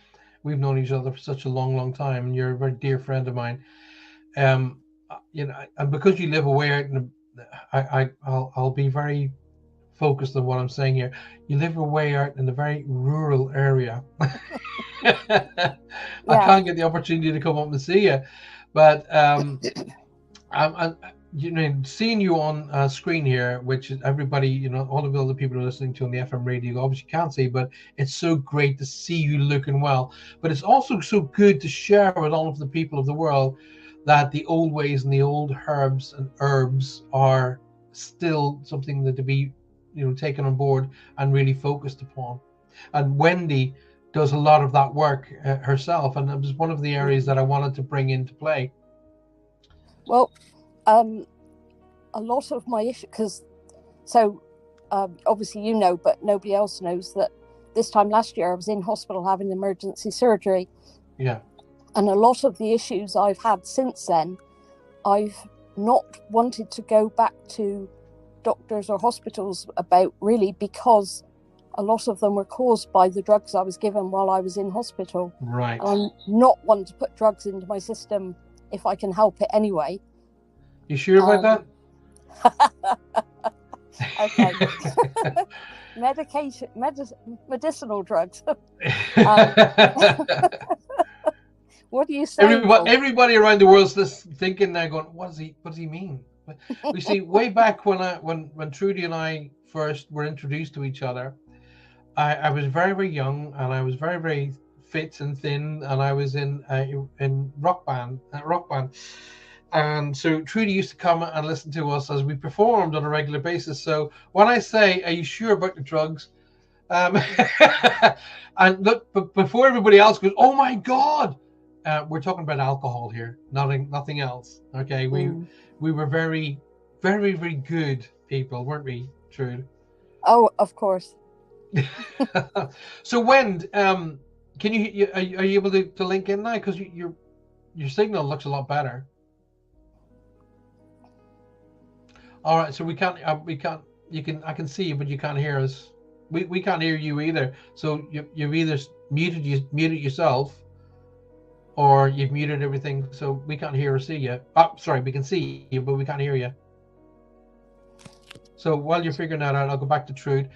we've known each other for such a long, long time, and you're a very dear friend of mine. And because you live away out I'll be very focused on what I'm saying here. You live away out in a very rural area. I can't get the opportunity to come up and see you, but seeing you on screen here, which is everybody, all of the other people who are listening to on the FM radio obviously can't see, but it's so great to see you looking well. But it's also so good to share with all of the people of the world that the old ways and the old herbs and herbs are still something that to be, taken on board and really focused upon. And Wendy does a lot of that work herself, and it was one of the areas that I wanted to bring into play. Well, a lot of my issue, because So obviously you know, but nobody else knows that this time last year I was in hospital having emergency surgery. Yeah. And a lot of the issues I've had since then, I've not wanted to go back to doctors or hospitals about, really, because a lot of them were caused by the drugs I was given while I was in hospital. Right. I'm not one to put drugs into my system if I can help it anyway. You sure about that? Okay. Medicinal drugs. What do you say? Everybody around the world's just thinking now, going, what does he mean? We see, way back when Trudy and I first were introduced to each other, I was very, very young, and I was very, very fit and thin, and I was in rock band, and so Trudy used to come and listen to us as we performed on a regular basis. So when I say, "Are you sure about the drugs?" And look, but before everybody else goes, "Oh my God!" We're talking about alcohol here, nothing else. Okay, we were very, very, very good people, weren't we, Trude? Oh, of course. So Wend, are you able to link in now? Because your signal looks a lot better. All right, so we can't. I can see you, but you can't hear us. We can't hear you either. So you've either muted yourself, or you've muted everything, so we can't hear or see you. Oh, sorry, we can see you, but we can't hear you. So while you're figuring that out, I'll go back to Trude.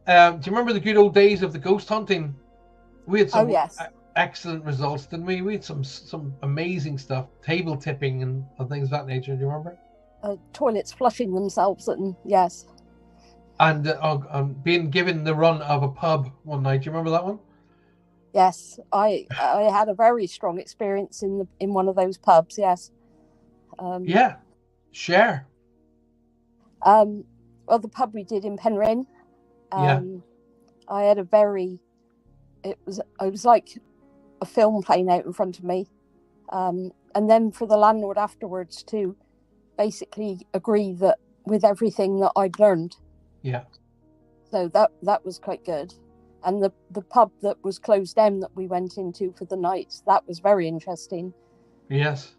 Do you remember the good old days of the ghost hunting? We had some excellent results, didn't we? We had some amazing stuff, table tipping and things of that nature. Do you remember? Toilets flushing themselves, and yes. And being given the run of a pub one night. Do you remember that one? Yes, I had a very strong experience in one of those pubs. Yes. Yeah, share. Well, the pub we did in Penryn. I had it was like a film playing out in front of me, and then for the landlord afterwards to basically agree that with everything that I'd learned. Yeah. So that was quite good. And the pub that was closed down that we went into for the night, that was very interesting. Yes.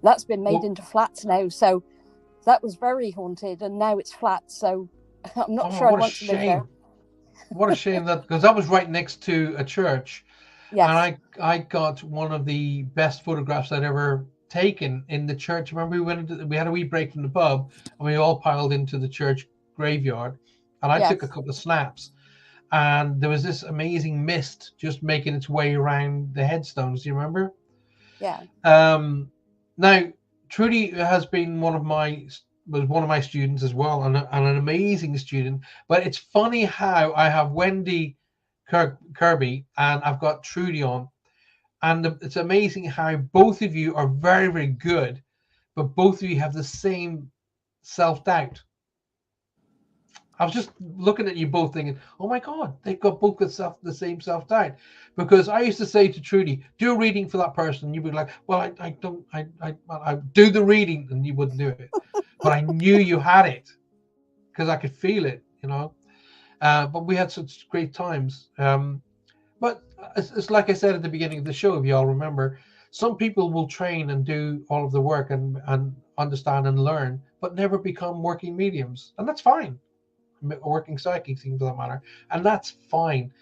That's been made into flats now, so that was very haunted, and now it's flat, so I'm not sure I want to live there. What a shame, that, because that was right next to a church. Yes. And I got one of the best photographs I'd ever taken in the church. Remember, we had a wee break from the pub, and we all piled into the church graveyard, and I took a couple of snaps. And there was this amazing mist just making its way around the headstones. Do you remember? Yeah. Now, Trudy has been one of my students as well, and an amazing student. But it's funny how I have Wendy Kirby and I've got Trudy on, and it's amazing how both of you are very, very good, but both of you have the same self-doubt. I was just looking at you both thinking, oh my God, they've got both the same self-doubt. Because I used to say to Trudy, do a reading for that person. And you'd be like, well, I do the reading, and you wouldn't do it. But I knew you had it because I could feel it, you know. But we had such great times. But it's like I said at the beginning of the show, if you all remember, some people will train and do all of the work and understand and learn, but never become working mediums. And that's fine. Working psychics, for that matter, and that's fine.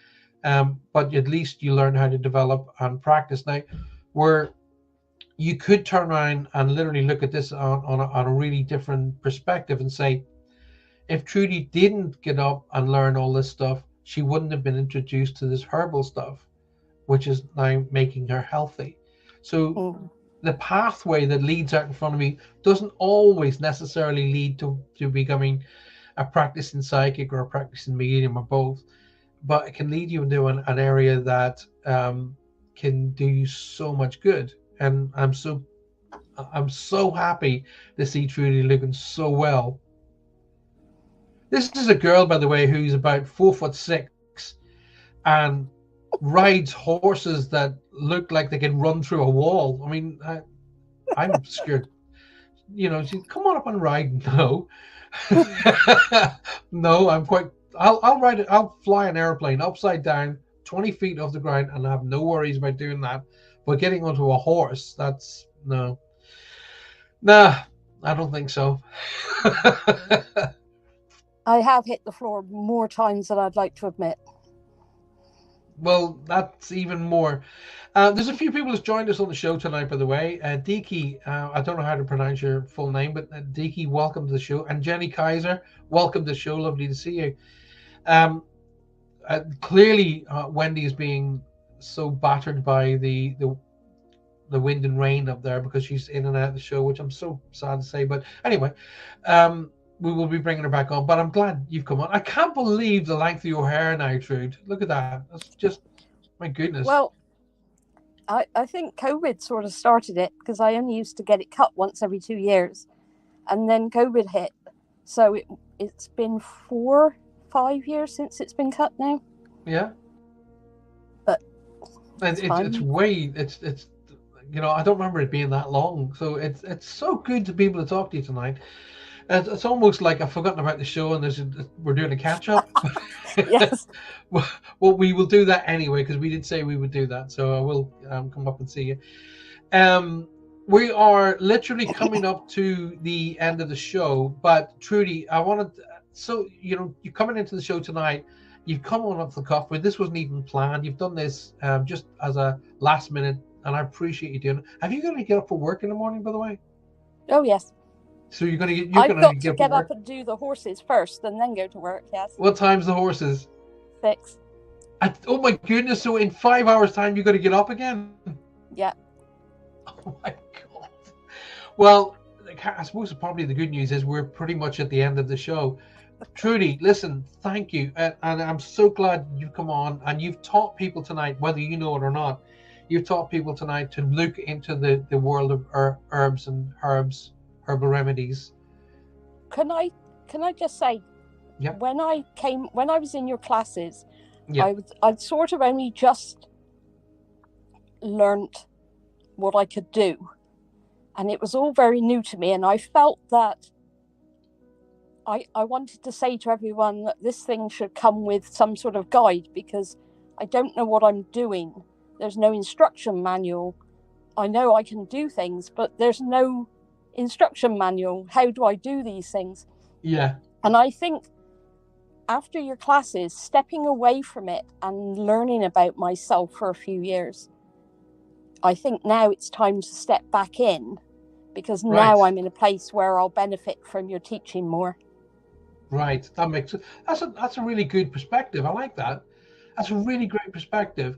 But at least you learn how to develop and practice. Now, where you could turn around and literally look at this on a really different perspective and say, if Trudy didn't get up and learn all this stuff, she wouldn't have been introduced to this herbal stuff, which is now making her healthy. So the pathway that leads out in front of me doesn't always necessarily lead to becoming a practicing psychic or a practicing medium, or both, but it can lead you into an area that can do you so much good. And I'm so happy to see Trudy looking so well. This is a girl, by the way, who's about 4'6" and rides horses that look like they can run through a wall. I mean, I'm scared she come on up and ride. No, no, I'll ride it. I'll fly an airplane upside down, 20 feet off the ground, and I have no worries about doing that. But getting onto a horse, that's no. Nah, I don't think so. I have hit the floor more times than I'd like to admit. Well, that's even more. There's a few people who's joined us on the show tonight, by the way. Diki, I don't know how to pronounce your full name, but Diki, welcome to the show. And Jenny Kaiser, welcome to the show. Lovely to see you. Clearly, Wendy is being so battered by the wind and rain up there because she's in and out of the show, which I'm so sad to say. But anyway, we will be bringing her back on. But I'm glad you've come on. I can't believe the length of your hair now, Trude. Look at that. That's just, my goodness. Well, I think COVID sort of started it because I only used to get it cut once every 2 years. And then COVID hit. So it's been 4-5 years since it's been cut now. Yeah. But it's I don't remember it being that long. So it's so good to be able to talk to you tonight. It's almost like I've forgotten about the show and we're doing a catch up. Yes. Well, we will do that anyway because we did say we would do that. So I will come up and see you. We are literally coming up to the end of the show. But Trudy, you're coming into the show tonight. You've come on off the cuff, but this wasn't even planned. You've done this just as a last minute, and I appreciate you doing it. Have you got to get up for work in the morning, by the way? Oh, yes. So you're going to get. I've got to get up and do the horses first, and then go to work. Yes. What time's the horses? 6. Oh my goodness! So in 5 hours' time, you got to get up again. Yeah. Oh my God. Well, I suppose probably the good news is we're pretty much at the end of the show. Trudy, listen, thank you, and I'm so glad you've come on and you've taught people tonight, whether you know it or not. You've taught people tonight to look into the world of herbs and herbal remedies. Can I just say, yeah, when I was in your classes, yeah, I'd sort of only just learnt what I could do, and it was all very new to me, and I felt that I wanted to say to everyone that this thing should come with some sort of guide, because I don't know what I'm doing. There's no instruction manual. I know I can do things, but there's no instruction manual. How do I do these things? Yeah. And I think after your classes, stepping away from it and learning about myself for a few years, I think now it's time to step back in, because now I'm in a place where I'll benefit from your teaching more. Right, that makes it. That's a really good perspective. I like that. That's a really great perspective.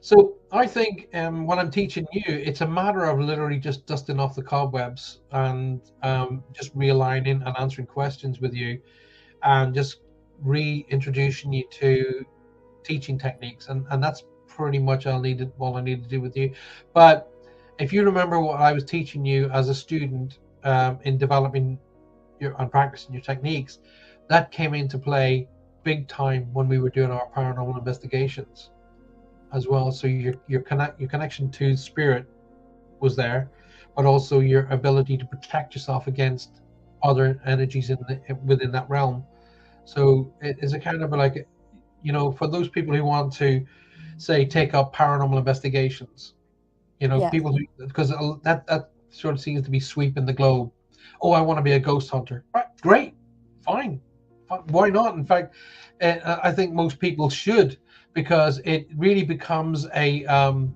So I think when I'm teaching you, it's a matter of literally just dusting off the cobwebs and just realigning and answering questions with you, and just reintroducing you to teaching techniques, and that's pretty much all I need to do with you. But if you remember what I was teaching you as a student in developing and practicing your techniques, that came into play big time when we were doing our paranormal investigations as well. So your connection to spirit was there, but also your ability to protect yourself against other energies within that realm. So it is a kind of like, for those people who want to say take up paranormal investigations, people who, because that sort of seems to be sweeping the globe. Oh, I want to be a ghost hunter. Right, great, fine. Why not? In fact, I think most people should, because it really becomes the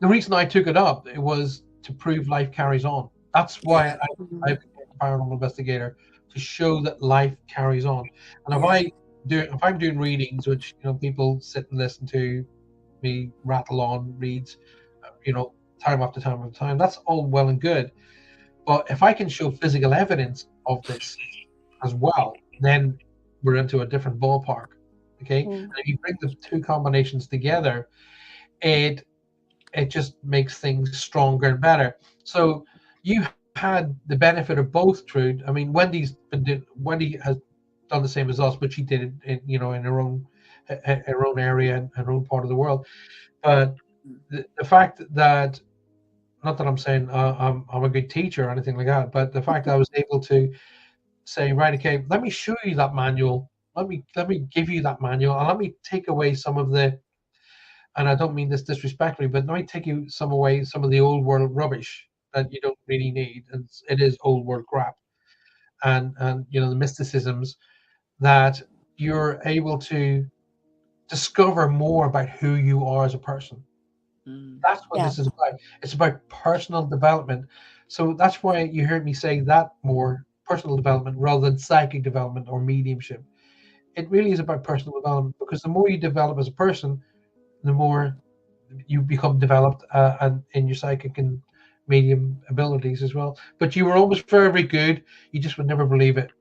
reason I took it up, it was to prove life carries on. That's why I became a paranormal investigator, to show that life carries on. And if I'm doing readings, which people sit and listen to me rattle on reads, time after time after time, that's all well and good. But if I can show physical evidence of this as well, then we're into a different ballpark. Okay. And if you bring the two combinations together, it just makes things stronger and better. So you had the benefit of both, Trude. I mean, Wendy has done the same as us, but she did it in her own area and her own part of the world. But the fact that not that I'm saying I'm a good teacher or anything like that, but the fact that I was able to say, right, okay, let me show you that manual. Let me give you that manual, and let me take away some of the, and I don't mean this disrespectfully, but let me take you some of the old world rubbish that you don't really need. And it is old world crap, and you know, the mysticisms that you're able to discover more about who you are as a person. That's what this is about. It's about personal development. So that's why you heard me say that more, personal development rather than psychic development or mediumship. It really is about personal development, because the more you develop as a person, the more you become developed and in your psychic and medium abilities as well. But you were always very, very good. You just would never believe it.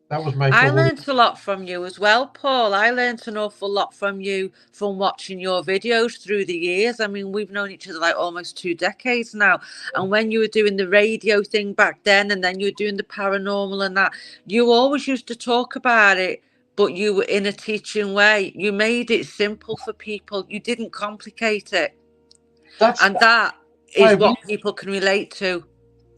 That was my trouble. I learned a lot from you as well, Paul. I learned an awful lot from you from watching your videos through the years. I mean, we've known each other like almost 2 decades now. And when you were doing the radio thing back then, and then you were doing the paranormal and that, you always used to talk about it, but you were in a teaching way. You made it simple for people. You didn't complicate it. That is what people can relate to.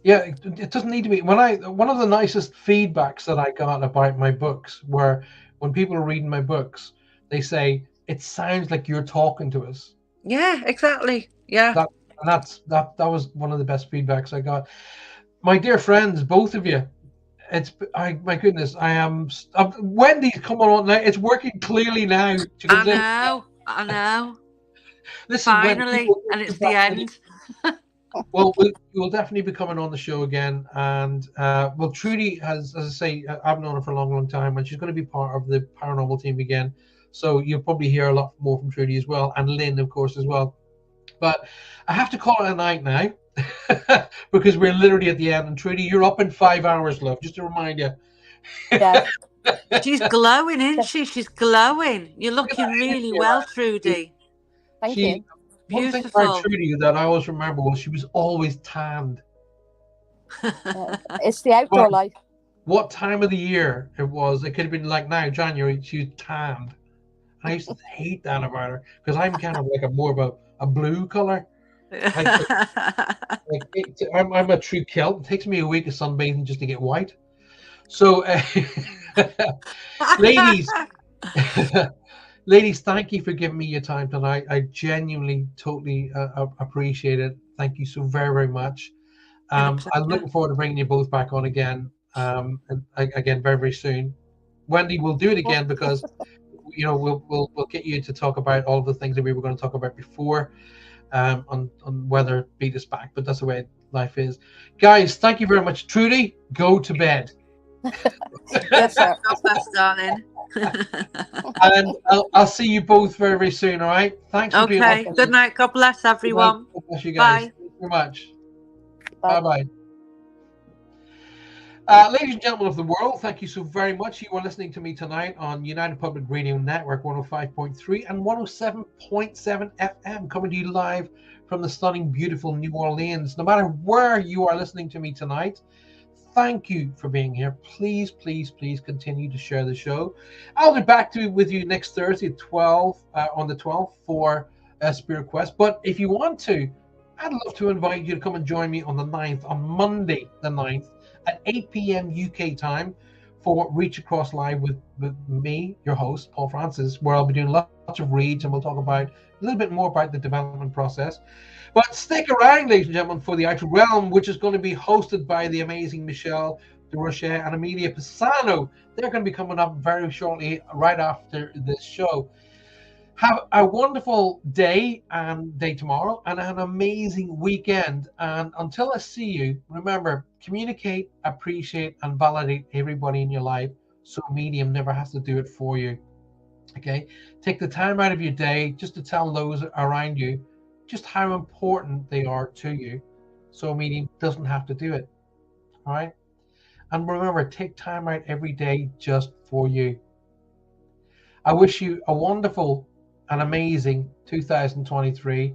Yeah, it doesn't need to be. One of the nicest feedbacks that I got about my books were when people are reading my books, they say, it sounds like you're talking to us. Yeah, exactly. Yeah. That was one of the best feedbacks I got. My dear friends, both of you, my goodness, Wendy's coming on now. It's working clearly now. I know. Listen, finally, and it's the end. Well, we'll definitely be coming on the show again, and well, Trudy has, as I say, I've known her for a long, long time, and she's going to be part of the paranormal team again. So you'll probably hear a lot more from Trudy as well, and Lynn, of course, as well. But I have to call it a night now because we're literally at the end. And Trudy, you're up in 5 hours, love. Just to remind you. Yeah. She's glowing, isn't she? She's glowing. You're looking really well, Trudy. Thank you. One thing about Trudy that I always remember was she was always tanned. It's the outdoor life. What time of the year it was? It could have been like now, January. She was tanned. I used to hate that about her because I'm kind of like more of a blue color. I'm a true Celt. It takes me a week of sunbathing just to get white. So, ladies, thank you for giving me your time tonight. I genuinely, totally appreciate it. Thank you so very, very much. I'm looking forward to bringing you both back on again, and again very, very soon. Wendy, we'll do it again because you know we'll get you to talk about all of the things that we were going to talk about before, on whether beat us back. But that's the way life is, guys. Thank you very much, Trudy. Go to bed. Yes, sir. God bless, darling. And I'll see you both very, very soon. All right. Thanks for being on. Good night. God bless everyone. God bless you guys. Bye. Thank you very much. Bye. Bye. Ladies and gentlemen of the world, thank you so very much. You are listening to me tonight on United Public Radio Network 105.3 and 107.7 FM, coming to you live from the stunning, beautiful New Orleans. No matter where you are listening to me tonight, thank you for being here. Please, please, please continue to share the show. I'll be back with you next Thursday at 12 on the 12th for Spirit Quest. But if you want to, I'd love to invite you to come and join me on the 9th, on Monday the 9th at 8 p.m. UK time for Reach Across Live with me, your host, Paul Francis, where I'll be doing lots of reads and we'll talk about a little bit more about the development process. But stick around, ladies and gentlemen, for the Outer Realm, which is going to be hosted by the amazing Michelle DeRoche and Amelia Pisano. They're going to be coming up very shortly, right after this show. Have a wonderful day tomorrow and an amazing weekend. And until I see you, remember, communicate, appreciate, and validate everybody in your life so medium never has to do it for you. Okay? Take the time out of your day just to tell those around you just how important they are to you so medium doesn't have to do it. All right? And remember, take time out every day just for you. I wish you a wonderful and amazing 2023.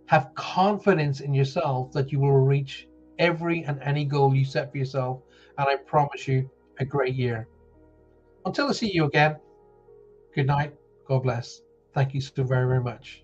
Have confidence in yourself that you will reach every and any goal you set for yourself, and I promise you a great year. Until I see you again, good night, God bless. Thank you so very, very much.